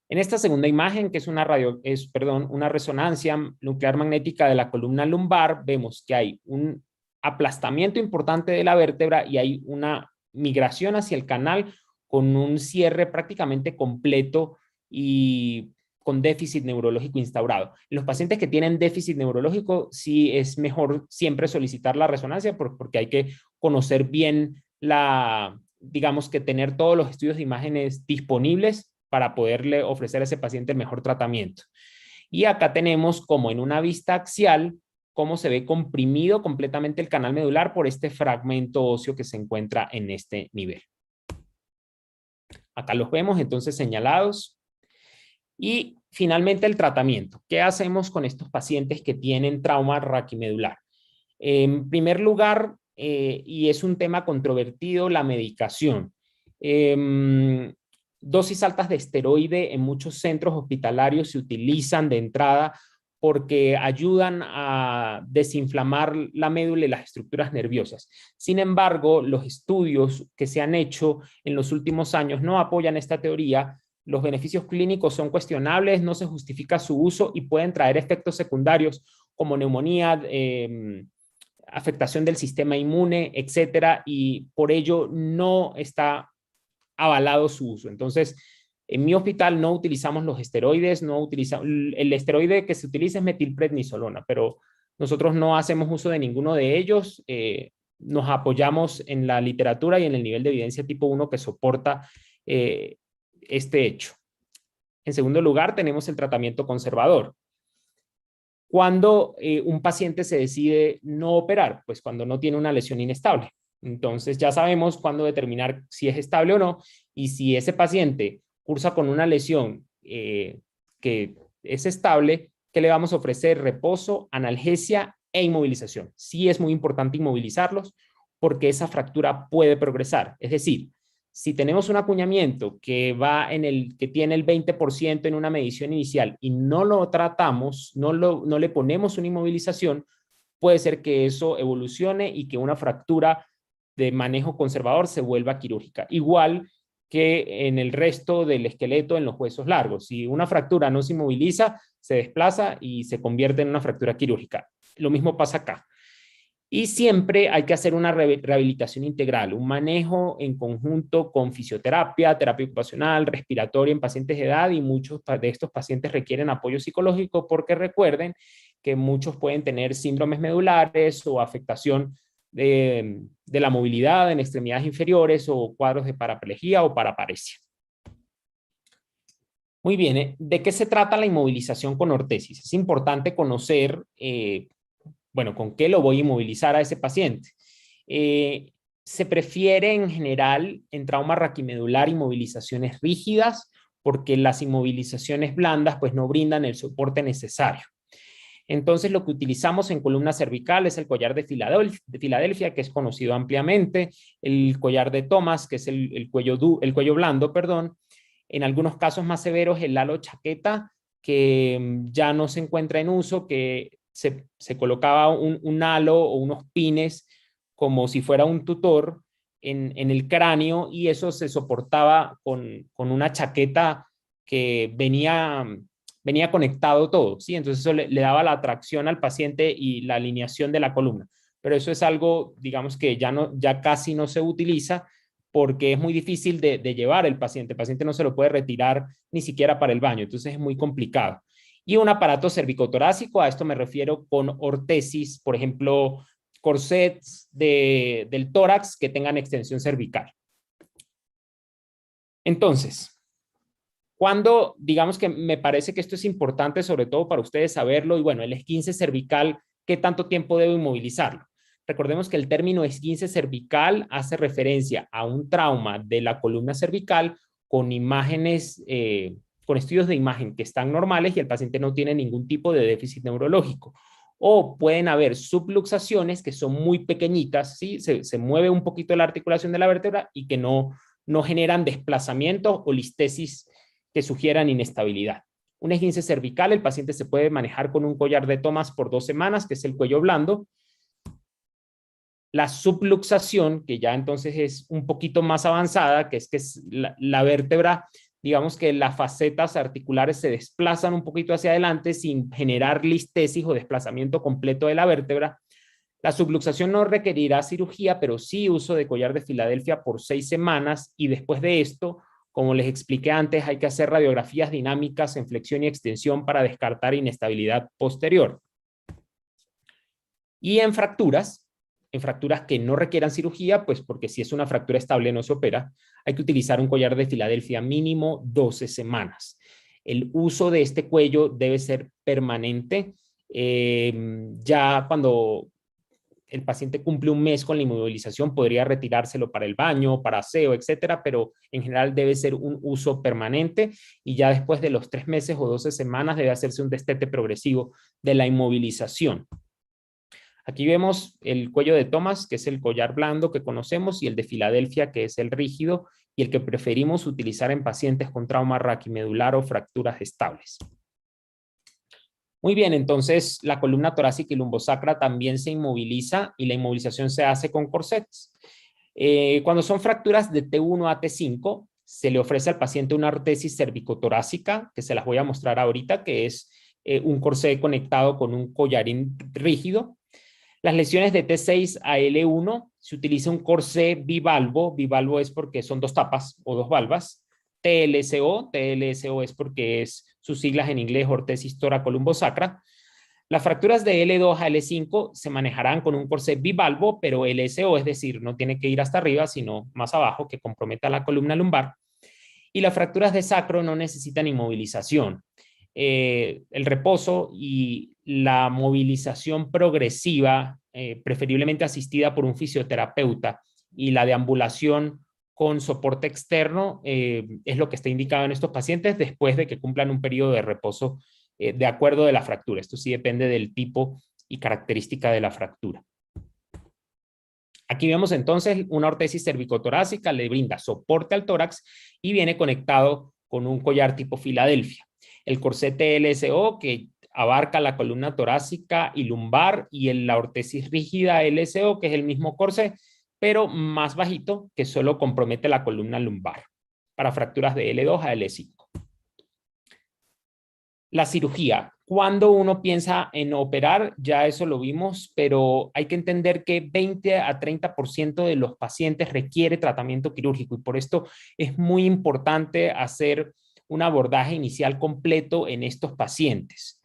Speaker 2: En esta segunda imagen, que es una resonancia nuclear magnética de la columna lumbar, vemos que hay un aplastamiento importante de la vértebra y hay una migración hacia el canal con un cierre prácticamente completo y con déficit neurológico instaurado. En los pacientes que tienen déficit neurológico, sí es mejor siempre solicitar la resonancia porque hay que conocer bien digamos que tener todos los estudios de imágenes disponibles para poderle ofrecer a ese paciente el mejor tratamiento. Y acá tenemos como en una vista axial, cómo se ve comprimido completamente el canal medular por este fragmento óseo que se encuentra en este nivel. Acá los vemos entonces señalados. Y finalmente el tratamiento. ¿Qué hacemos con estos pacientes que tienen trauma raquimedular? En primer lugar, y es un tema controvertido, la medicación. Dosis altas de esteroide en muchos centros hospitalarios se utilizan de entrada porque ayudan a desinflamar la médula y las estructuras nerviosas. Sin embargo, los estudios que se han hecho en los últimos años no apoyan esta teoría. Los beneficios clínicos son cuestionables, no se justifica su uso y pueden traer efectos secundarios como neumonía, afectación del sistema inmune, etcétera, y por ello no está avalado su uso. Entonces, en mi hospital no utilizamos los esteroides, el esteroide que se utiliza es metilprednisolona, pero nosotros no hacemos uso de ninguno de ellos. Nos apoyamos en la literatura y en el nivel de evidencia tipo 1 que soporta este hecho. En segundo lugar, tenemos el tratamiento conservador. Cuando un paciente se decide no operar, pues cuando no tiene una lesión inestable. Entonces ya sabemos cuándo determinar si es estable o no, y si ese paciente cursa con una lesión que es estable, ¿qué le vamos a ofrecer? Reposo, analgesia e inmovilización. Sí es muy importante inmovilizarlos porque esa fractura puede progresar. Es decir, si tenemos un acuñamiento que tiene el 20% en una medición inicial y no lo tratamos, no le ponemos una inmovilización, puede ser que eso evolucione y que una fractura de manejo conservador se vuelva quirúrgica. Igual que en el resto del esqueleto en los huesos largos. Si una fractura no se inmoviliza, se desplaza y se convierte en una fractura quirúrgica. Lo mismo pasa acá. Y siempre hay que hacer una rehabilitación integral, un manejo en conjunto con fisioterapia, terapia ocupacional, respiratoria en pacientes de edad, y muchos de estos pacientes requieren apoyo psicológico porque recuerden que muchos pueden tener síndromes medulares o afectación de la movilidad en extremidades inferiores o cuadros de paraplegia o paraparesia. Muy bien, ¿de qué se trata la inmovilización con ortesis? Es importante conocer bueno, ¿con qué lo voy a inmovilizar a ese paciente? Se prefiere en general en trauma raquimedular inmovilizaciones rígidas porque las inmovilizaciones blandas pues no brindan el soporte necesario. Entonces lo que utilizamos en columna cervical es el collar de Filadelfia, que es conocido ampliamente, el collar de Thomas, que es el cuello blando, perdón. En algunos casos más severos el halo chaqueta, que ya no se encuentra en uso, que se colocaba un halo o unos pines como si fuera un tutor en el cráneo, y eso se soportaba con una chaqueta que venía conectado todo, ¿sí? Entonces eso le daba la tracción al paciente y la alineación de la columna. Pero eso es algo, digamos, que ya casi no se utiliza porque es muy difícil de llevar el paciente. El paciente no se lo puede retirar ni siquiera para el baño, entonces es muy complicado. Y un aparato cervicotorácico, a esto me refiero con ortesis, por ejemplo, corsets del tórax que tengan extensión cervical. Entonces, cuando, digamos que me parece que esto es importante, sobre todo para ustedes saberlo, y bueno, el esguince cervical, ¿qué tanto tiempo debo inmovilizarlo? Recordemos que el término esguince cervical hace referencia a un trauma de la columna cervical con imágenes, con estudios de imagen que están normales y el paciente no tiene ningún tipo de déficit neurológico. O pueden haber subluxaciones que son muy pequeñitas, ¿sí? Se mueve un poquito la articulación de la vértebra y que no generan desplazamiento o listesis que sugieran inestabilidad. Un esguince cervical, el paciente se puede manejar con un collar de Thomas por 2 semanas, que es el cuello blando. La subluxación, que ya entonces es un poquito más avanzada, que es la vértebra, digamos que las facetas articulares se desplazan un poquito hacia adelante sin generar listesis o desplazamiento completo de la vértebra. La subluxación no requerirá cirugía, pero sí uso de collar de Filadelfia por 6 semanas, y después de esto, como les expliqué antes, hay que hacer radiografías dinámicas en flexión y extensión para descartar inestabilidad posterior. Y en fracturas que no requieran cirugía, pues porque si es una fractura estable no se opera, hay que utilizar un collar de Filadelfia mínimo 12 semanas. El uso de este cuello debe ser permanente. Ya cuando el paciente cumple un mes con la inmovilización, podría retirárselo para el baño, para aseo, etcétera, pero en general debe ser un uso permanente, y ya después de los 3 meses o 12 semanas debe hacerse un destete progresivo de la inmovilización. Aquí vemos el cuello de Thomas, que es el collar blando que conocemos, y el de Filadelfia, que es el rígido y el que preferimos utilizar en pacientes con trauma raquimedular o fracturas estables. Muy bien, entonces la columna torácica y lumbosacra también se inmoviliza, y la inmovilización se hace con corsets. Cuando son fracturas de T1 a T5, se le ofrece al paciente una ortesis cervicotorácica, que se las voy a mostrar ahorita, que es un corset conectado con un collarín rígido. Las lesiones de T6 a L1 se utiliza un corsé bivalvo. Bivalvo es porque son 2 tapas o 2 valvas. TLSO es porque sus siglas en inglés, ortesis tóraco-lumbosacra. Las fracturas de L2 a L5 se manejarán con un corsé bivalvo, pero LSO, es decir, no tiene que ir hasta arriba, sino más abajo, que comprometa la columna lumbar. Y las fracturas de sacro no necesitan inmovilización. El reposo y la movilización progresiva, preferiblemente asistida por un fisioterapeuta, y la deambulación con soporte externo es lo que está indicado en estos pacientes después de que cumplan un periodo de reposo de acuerdo de la fractura. Esto sí depende del tipo y característica de la fractura. Aquí vemos entonces una ortesis cervicotorácica, le brinda soporte al tórax y viene conectado con un collar tipo Filadelfia. El corset LSO, que abarca la columna torácica y lumbar, y la ortesis rígida LSO, que es el mismo corset, pero más bajito, que solo compromete la columna lumbar para fracturas de L2 a L5. La cirugía. Cuando uno piensa en operar, ya eso lo vimos, pero hay que entender que 20 a 30% de los pacientes requiere tratamiento quirúrgico, y por esto es muy importante hacer un abordaje inicial completo en estos pacientes.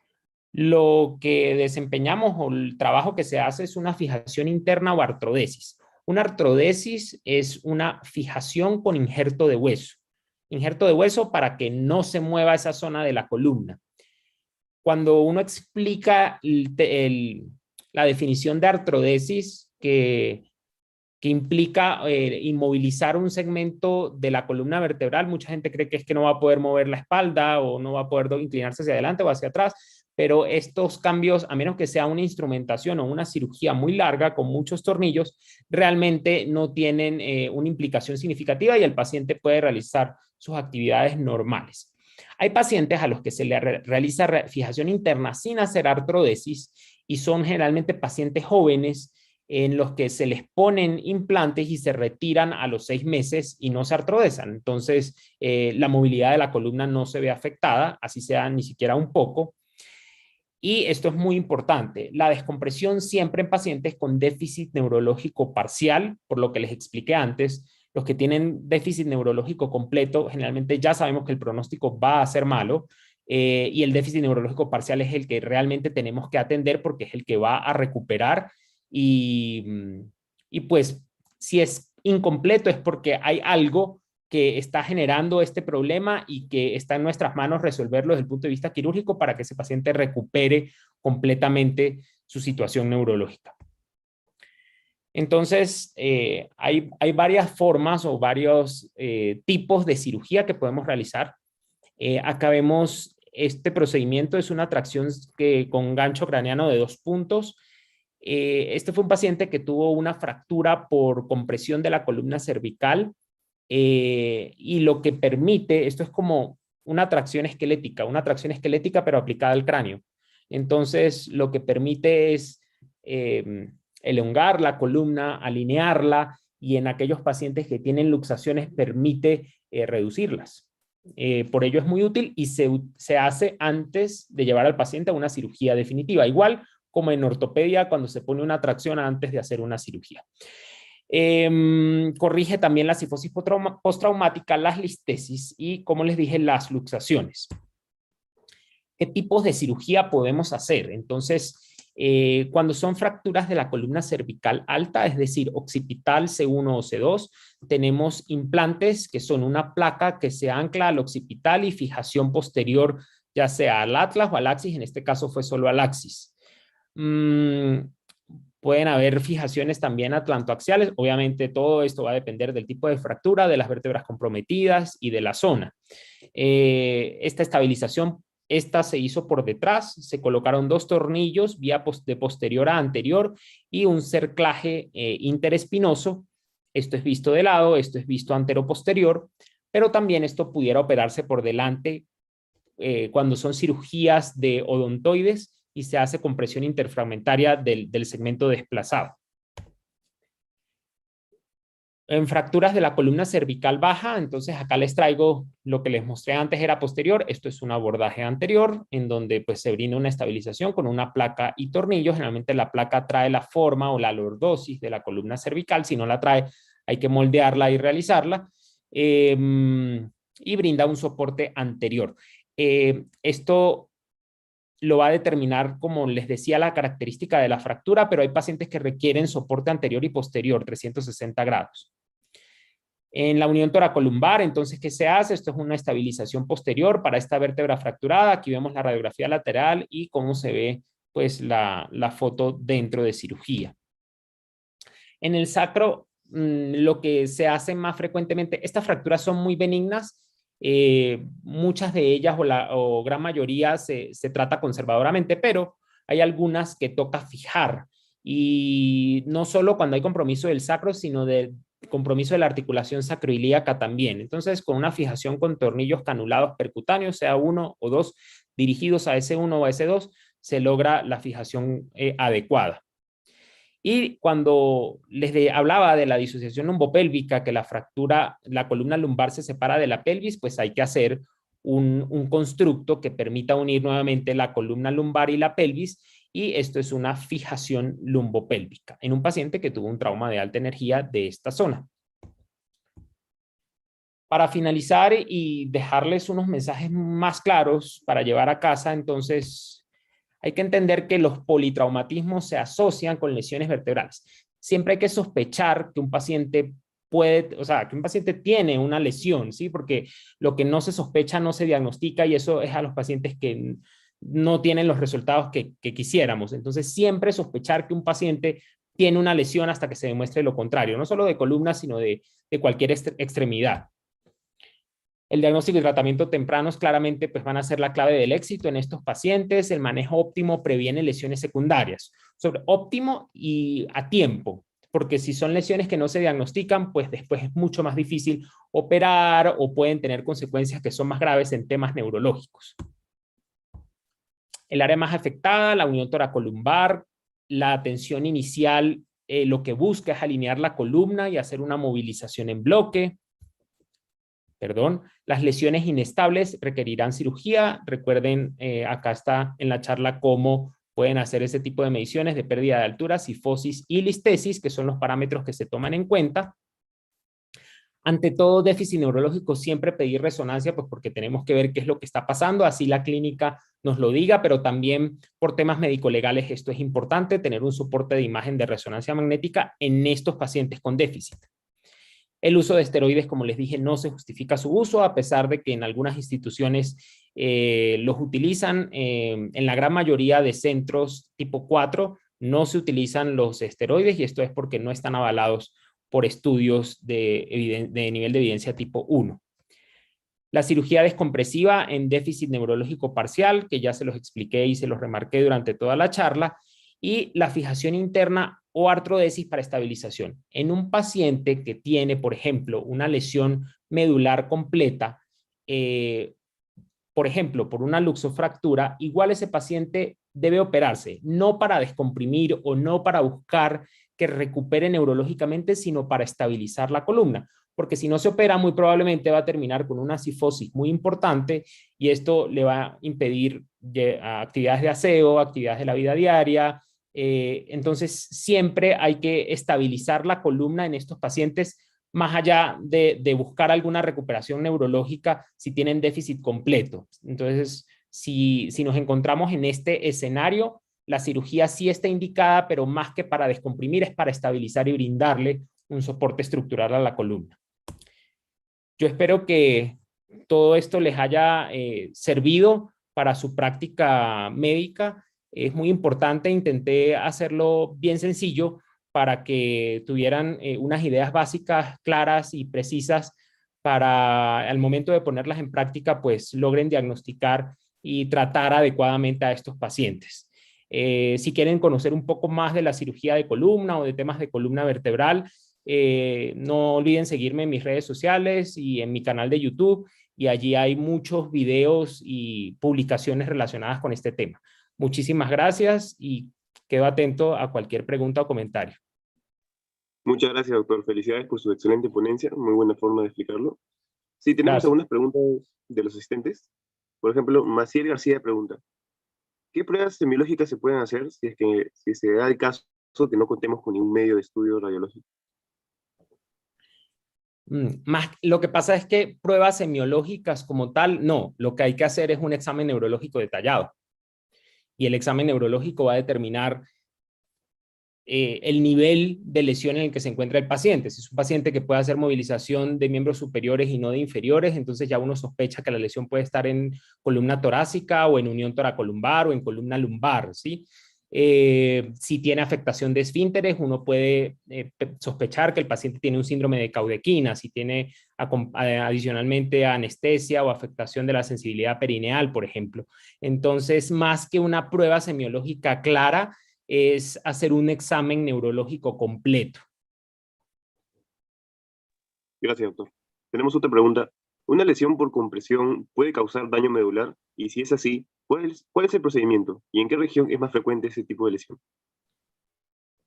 Speaker 2: Lo que desempeñamos o el trabajo que se hace es una fijación interna o artrodesis. Una artrodesis es una fijación con injerto de hueso. Injerto de hueso para que no se mueva esa zona de la columna. Cuando uno explica la definición de artrodesis, que implica inmovilizar un segmento de la columna vertebral, mucha gente cree que es que no va a poder mover la espalda o no va a poder inclinarse hacia adelante o hacia atrás, pero estos cambios, a menos que sea una instrumentación o una cirugía muy larga con muchos tornillos, realmente no tienen una implicación significativa y el paciente puede realizar sus actividades normales. Hay pacientes a los que se le realiza fijación interna sin hacer artrodesis y son generalmente pacientes jóvenes en los que se les ponen implantes y se retiran a los 6 meses y no se artrodesan. Entonces, la movilidad de la columna no se ve afectada, así sea ni siquiera un poco. Y esto es muy importante, la descompresión siempre en pacientes con déficit neurológico parcial, por lo que les expliqué antes. Los que tienen déficit neurológico completo, generalmente ya sabemos que el pronóstico va a ser malo, y el déficit neurológico parcial es el que realmente tenemos que atender porque es el que va a recuperar y pues si es incompleto es porque hay algo que está generando este problema y que está en nuestras manos resolverlo desde el punto de vista quirúrgico para que ese paciente recupere completamente su situación neurológica. Entonces, hay varias formas o varios tipos de cirugía que podemos realizar. Acá vemos este procedimiento, es una tracción con gancho craneano de 2 puntos. Este fue un paciente que tuvo una fractura por compresión de la columna cervical y lo que permite, esto es como una tracción esquelética pero aplicada al cráneo. Entonces, lo que permite es elongar la columna, alinearla y en aquellos pacientes que tienen luxaciones permite reducirlas. Por ello es muy útil y se hace antes de llevar al paciente a una cirugía definitiva, igual como en ortopedia cuando se pone una tracción antes de hacer una cirugía. Corrige también la cifosis postraumática, las listesis y, como les dije, las luxaciones. ¿Qué tipos de cirugía podemos hacer? Entonces, cuando son fracturas de la columna cervical alta, es decir, occipital C1 o C2, tenemos implantes que son una placa que se ancla al occipital y fijación posterior, ya sea al atlas o al axis, en este caso fue solo al axis. Pueden haber fijaciones también atlantoaxiales. Obviamente todo esto va a depender del tipo de fractura, de las vértebras comprometidas y de la zona. Esta estabilización, esta se hizo por detrás, se colocaron 2 tornillos de posterior a anterior y un cerclaje interespinoso. Esto es visto de lado, esto es visto antero-posterior, pero también esto pudiera operarse por delante cuando son cirugías de odontoides y se hace compresión interfragmentaria del segmento desplazado. En fracturas de la columna cervical baja, entonces acá les traigo lo que les mostré antes era posterior, esto es un abordaje anterior en donde pues se brinda una estabilización con una placa y tornillos. Generalmente la placa trae la forma o la lordosis de la columna cervical, si no la trae hay que moldearla y realizarla, y brinda un soporte anterior. Esto lo va a determinar, como les decía, la característica de la fractura, pero hay pacientes que requieren soporte anterior y posterior, 360 grados. En la unión toracolumbar, entonces, ¿qué se hace? Esto es una estabilización posterior para esta vértebra fracturada. Aquí vemos la radiografía lateral y cómo se ve pues, la foto dentro de cirugía. En el sacro, lo que se hace más frecuentemente, estas fracturas son muy benignas. Muchas de ellas o gran mayoría se trata conservadoramente, pero hay algunas que toca fijar y no solo cuando hay compromiso del sacro, sino del compromiso de la articulación sacroilíaca también. Entonces, con una fijación con tornillos canulados percutáneos, sea 1 o 2 dirigidos a ese 1 o a ese 2, se logra la fijación adecuada. Y cuando les hablaba de la disociación lumbopélvica, que la fractura, la columna lumbar se separa de la pelvis, pues hay que hacer un constructo que permita unir nuevamente la columna lumbar y la pelvis, y esto es una fijación lumbopélvica en un paciente que tuvo un trauma de alta energía de esta zona. Para finalizar y dejarles unos mensajes más claros para llevar a casa, entonces hay que entender que los politraumatismos se asocian con lesiones vertebrales. Siempre hay que sospechar que un paciente que un paciente tiene una lesión, ¿sí? Porque lo que no se sospecha no se diagnostica y eso es a los pacientes que no tienen los resultados que quisiéramos. Entonces, siempre sospechar que un paciente tiene una lesión hasta que se demuestre lo contrario, no solo de columna, sino de cualquier extremidad. El diagnóstico y tratamiento tempranos claramente pues, van a ser la clave del éxito en estos pacientes. El manejo óptimo previene lesiones secundarias. Sobre óptimo y a tiempo. porque si son lesiones que no se diagnostican, pues después es mucho más difícil operar o pueden tener consecuencias que son más graves en temas neurológicos. El área más afectada, la unión toracolumbar, la atención inicial, lo que busca es alinear la columna y hacer una movilización en bloque. Las lesiones inestables requerirán cirugía. Recuerden, acá está en la charla cómo pueden hacer ese tipo de mediciones de pérdida de altura, cifosis y listesis, que son los parámetros que se toman en cuenta. Ante todo déficit neurológico, siempre pedir resonancia, pues porque tenemos que ver qué es lo que está pasando, así la clínica nos lo diga, pero también por temas médico-legales esto es importante, tener un soporte de imagen de resonancia magnética en estos pacientes con déficit. El uso de esteroides, como les dije, no se justifica su uso, a pesar de que en algunas instituciones los utilizan. En la gran mayoría de centros tipo 4 no se utilizan los esteroides y esto es porque no están avalados por estudios de nivel de evidencia tipo 1. La cirugía descompresiva en déficit neurológico parcial, que ya se los expliqué y se los remarqué durante toda la charla, y la fijación interna o artrodesis para estabilización. En un paciente que tiene, por ejemplo, una lesión medular completa, por ejemplo, por una luxofractura, igual ese paciente debe operarse, no para descomprimir o no para buscar que recupere neurológicamente, sino para estabilizar la columna, porque si no se opera, muy probablemente va a terminar con una cifosis muy importante y esto le va a impedir actividades de aseo, actividades de la vida diaria. Entonces, siempre hay que estabilizar la columna en estos pacientes, más allá de buscar alguna recuperación neurológica si tienen déficit completo. Entonces, si nos encontramos en este escenario, la cirugía sí está indicada, pero más que para descomprimir, es para estabilizar y brindarle un soporte estructural a la columna. Yo espero que todo esto les haya servido para su práctica médica. Es muy importante, intenté hacerlo bien sencillo para que tuvieran unas ideas básicas, claras y precisas para al momento de ponerlas en práctica, pues logren diagnosticar y tratar adecuadamente a estos pacientes. Si quieren conocer un poco más de la cirugía de columna o de temas de columna vertebral, no olviden seguirme en mis redes sociales y en mi canal de YouTube, y allí hay muchos videos y publicaciones relacionadas con este tema. Muchísimas gracias y quedo atento a cualquier pregunta o comentario.
Speaker 1: Muchas gracias, doctor. Felicidades por su excelente ponencia. Muy buena forma de explicarlo. Sí, tenemos
Speaker 2: Gracias.
Speaker 1: algunas preguntas de los asistentes. Por ejemplo, Maciel García pregunta, ¿qué pruebas semiológicas se pueden hacer si se da el caso que no contemos con ningún medio de estudio radiológico?
Speaker 2: Más, lo que pasa es que pruebas semiológicas como tal, no. Lo que hay que hacer es un examen neurológico detallado. Y el examen neurológico va a determinar el nivel de lesión en el que se encuentra el paciente. Si es un paciente que puede hacer movilización de miembros superiores y no de inferiores, entonces ya uno sospecha que la lesión puede estar en columna torácica o en unión toracolumbar o en columna lumbar, ¿sí? Si tiene afectación de esfínteres, uno puede sospechar que el paciente tiene un síndrome de Caudequina, si tiene adicionalmente anestesia o afectación de la sensibilidad perineal, por ejemplo. Entonces, más que una prueba semiológica clara, es hacer un examen neurológico completo.
Speaker 1: Gracias, doctor. Tenemos otra pregunta. ¿Una lesión por compresión puede causar daño medular? Y si es así, ¿cuál es el procedimiento? ¿Y en qué región es más frecuente ese tipo de lesión?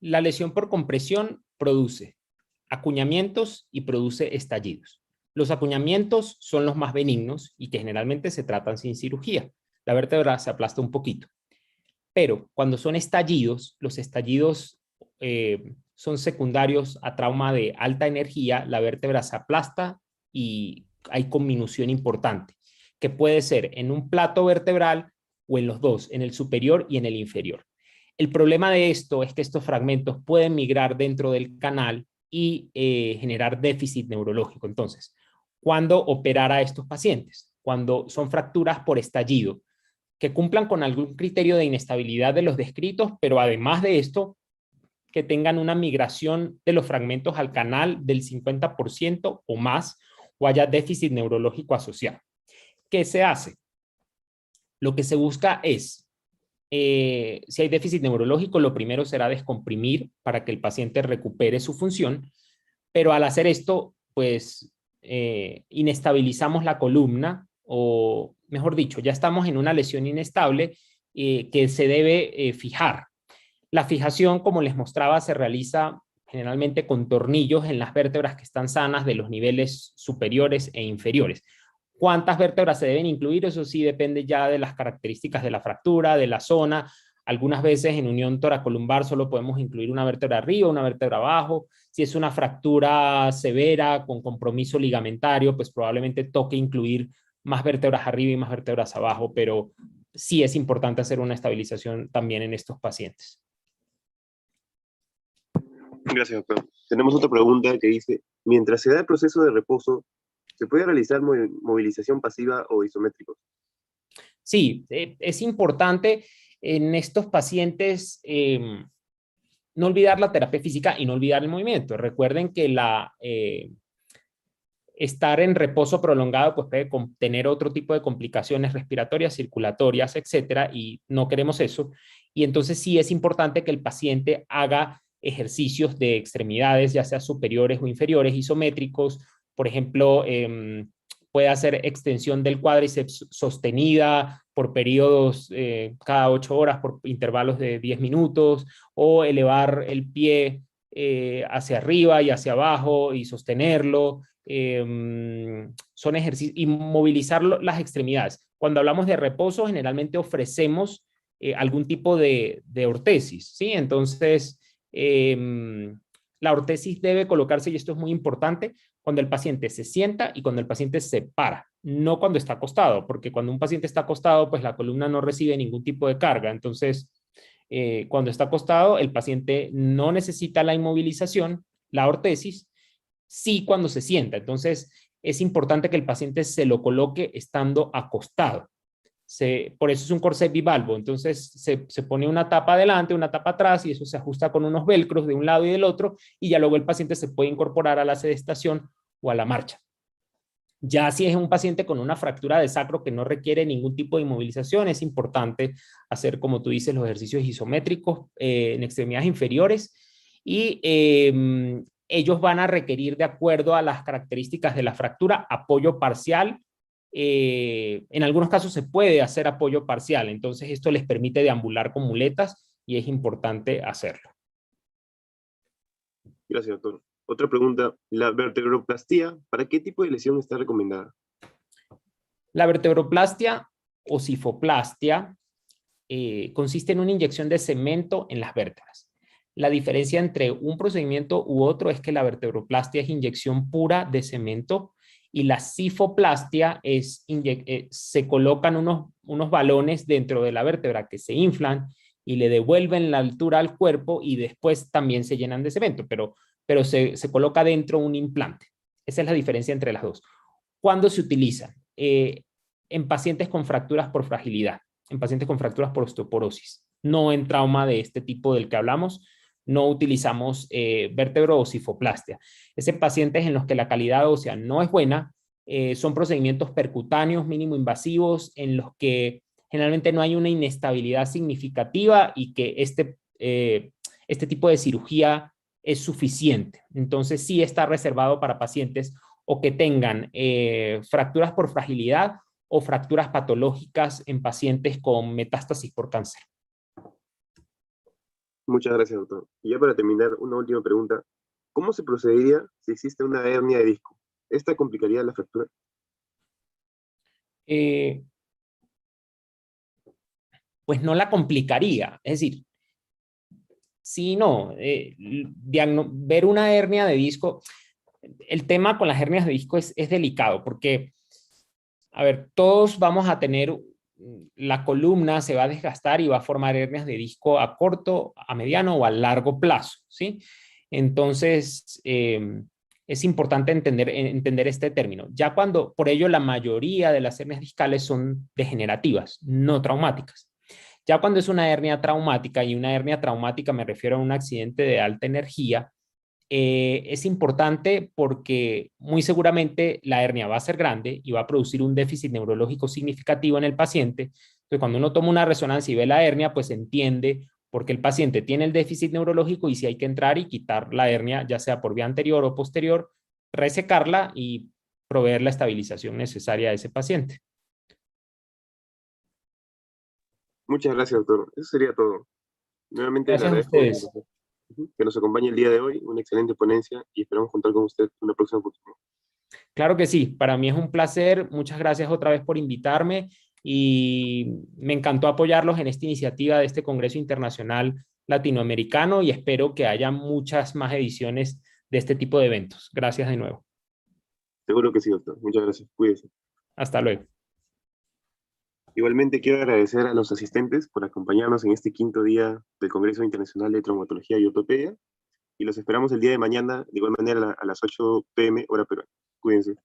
Speaker 2: La lesión por compresión produce acuñamientos y produce estallidos. Los acuñamientos son los más benignos y que generalmente se tratan sin cirugía. La vértebra se aplasta un poquito. Pero cuando son estallidos, los estallidos son secundarios a trauma de alta energía, la vértebra se aplasta y hay conminución importante, que puede ser en un plato vertebral o en los dos, en el superior y en el inferior. El problema de esto es que estos fragmentos pueden migrar dentro del canal y generar déficit neurológico. Entonces, ¿cuándo operar a estos pacientes? Cuando son fracturas por estallido, que cumplan con algún criterio de inestabilidad de los descritos, pero además de esto, que tengan una migración de los fragmentos al canal del 50% o más, o haya déficit neurológico asociado. ¿Qué se hace? Lo que se busca es si hay déficit neurológico, lo primero será descomprimir para que el paciente recupere su función, pero al hacer esto, pues inestabilizamos la columna, o mejor dicho, ya estamos en una lesión inestable que se debe fijar. La fijación, como les mostraba, se realiza generalmente con tornillos en las vértebras que están sanas de los niveles superiores e inferiores. ¿Cuántas vértebras se deben incluir? Eso sí depende ya de las características de la fractura, de la zona. Algunas veces en unión toracolumbar solo podemos incluir una vértebra arriba, una vértebra abajo. Si es una fractura severa con compromiso ligamentario, pues probablemente toque incluir más vértebras arriba y más vértebras abajo, pero sí es importante hacer una estabilización también en estos pacientes.
Speaker 1: Gracias, doctor. Tenemos otra pregunta que dice, mientras se da el proceso de reposo, ¿se puede realizar movilización pasiva o isométricos?
Speaker 2: Sí, es importante en estos pacientes no olvidar la terapia física y no olvidar el movimiento. Recuerden que estar en reposo prolongado pues puede tener otro tipo de complicaciones respiratorias, circulatorias, etcétera, y no queremos eso. Y entonces sí es importante que el paciente haga ejercicios de extremidades, ya sea superiores o inferiores, isométricos. Por ejemplo, puede hacer extensión del cuádriceps sostenida por periodos cada 8 horas, por intervalos de 10 minutos, o elevar el pie hacia arriba y hacia abajo y sostenerlo. Son ejercicios y movilizar las extremidades. Cuando hablamos de reposo, generalmente ofrecemos algún tipo de ortesis, ¿sí? Entonces, la ortesis debe colocarse, y esto es muy importante, cuando el paciente se sienta y cuando el paciente se para, no cuando está acostado, porque cuando un paciente está acostado, pues la columna no recibe ningún tipo de carga. Entonces, cuando está acostado, el paciente no necesita la inmovilización, la ortesis, sí cuando se sienta. Entonces, es importante que el paciente se lo coloque estando acostado. Por eso es un corset bivalvo. Entonces, se pone una tapa adelante, una tapa atrás, y eso se ajusta con unos velcros de un lado y del otro, y ya luego el paciente se puede incorporar a la sedestación o a la marcha. Ya si es un paciente con una fractura de sacro que no requiere ningún tipo de inmovilización, es importante hacer, como tú dices, los ejercicios isométricos en extremidades inferiores, y ellos van a requerir, de acuerdo a las características de la fractura, apoyo parcial. En algunos casos se puede hacer apoyo parcial, entonces esto les permite deambular con muletas y es importante hacerlo.
Speaker 1: Gracias, doctor. Otra pregunta, ¿la vertebroplastía para qué tipo de lesión está recomendada?
Speaker 2: La vertebroplastia o cifoplastia consiste en una inyección de cemento en las vértebras. La diferencia entre un procedimiento u otro es que la vertebroplastia es inyección pura de cemento y la cifoplastia se colocan unos balones dentro de la vértebra que se inflan y le devuelven la altura al cuerpo y después también se llenan de cemento, pero se coloca dentro un implante. Esa es la diferencia entre las dos. ¿Cuándo se utiliza? En pacientes con fracturas por fragilidad, en pacientes con fracturas por osteoporosis, no en trauma de este tipo del que hablamos. No utilizamos vértebro o cifoplastia. Ese pacientes en los que la calidad ósea no es buena, son procedimientos percutáneos mínimo invasivos en los que generalmente no hay una inestabilidad significativa y que este tipo de cirugía es suficiente. Entonces sí está reservado para pacientes o que tengan fracturas por fragilidad o fracturas patológicas en pacientes con metástasis por cáncer.
Speaker 1: Muchas gracias, doctor. Y ya para terminar, una última pregunta. ¿Cómo se procedería si existe una hernia de disco? ¿Esta complicaría la fractura?
Speaker 2: Pues no la complicaría. Es decir, sí, no. Ver una hernia de disco, el tema con las hernias de disco es delicado porque, a ver, todos vamos a tener, la columna se va a desgastar y va a formar hernias de disco a corto, a mediano o a largo plazo, ¿sí? Entonces, es importante entender este término. Ya cuando, por ello, la mayoría de las hernias discales son degenerativas, no traumáticas. Ya cuando es una hernia traumática, y una hernia traumática me refiero a un accidente de alta energía, es importante porque muy seguramente la hernia va a ser grande y va a producir un déficit neurológico significativo en el paciente. Entonces, cuando uno toma una resonancia y ve la hernia, pues entiende por qué el paciente tiene el déficit neurológico y si hay que entrar y quitar la hernia, ya sea por vía anterior o posterior, resecarla y proveer la estabilización necesaria a ese paciente.
Speaker 1: Muchas gracias, doctor. Eso sería todo. Nuevamente le
Speaker 2: Gracias a
Speaker 1: agradezco
Speaker 2: ustedes.
Speaker 1: que nos acompañe el día de hoy, una excelente ponencia y esperamos contar con usted en una próxima oportunidad.
Speaker 2: Claro que sí, para mí es un placer. Muchas gracias otra vez por invitarme y me encantó apoyarlos en esta iniciativa de este Congreso Internacional Latinoamericano y espero que haya muchas más ediciones de este tipo de eventos. Gracias de nuevo.
Speaker 1: Seguro que sí, doctor. Muchas gracias. Cuídese.
Speaker 2: Hasta luego.
Speaker 1: Igualmente quiero agradecer a los asistentes por acompañarnos en este quinto día del Congreso Internacional de Traumatología y Ortopedia y los esperamos el día de mañana, de igual manera a las 8 p.m. hora peruana. Cuídense.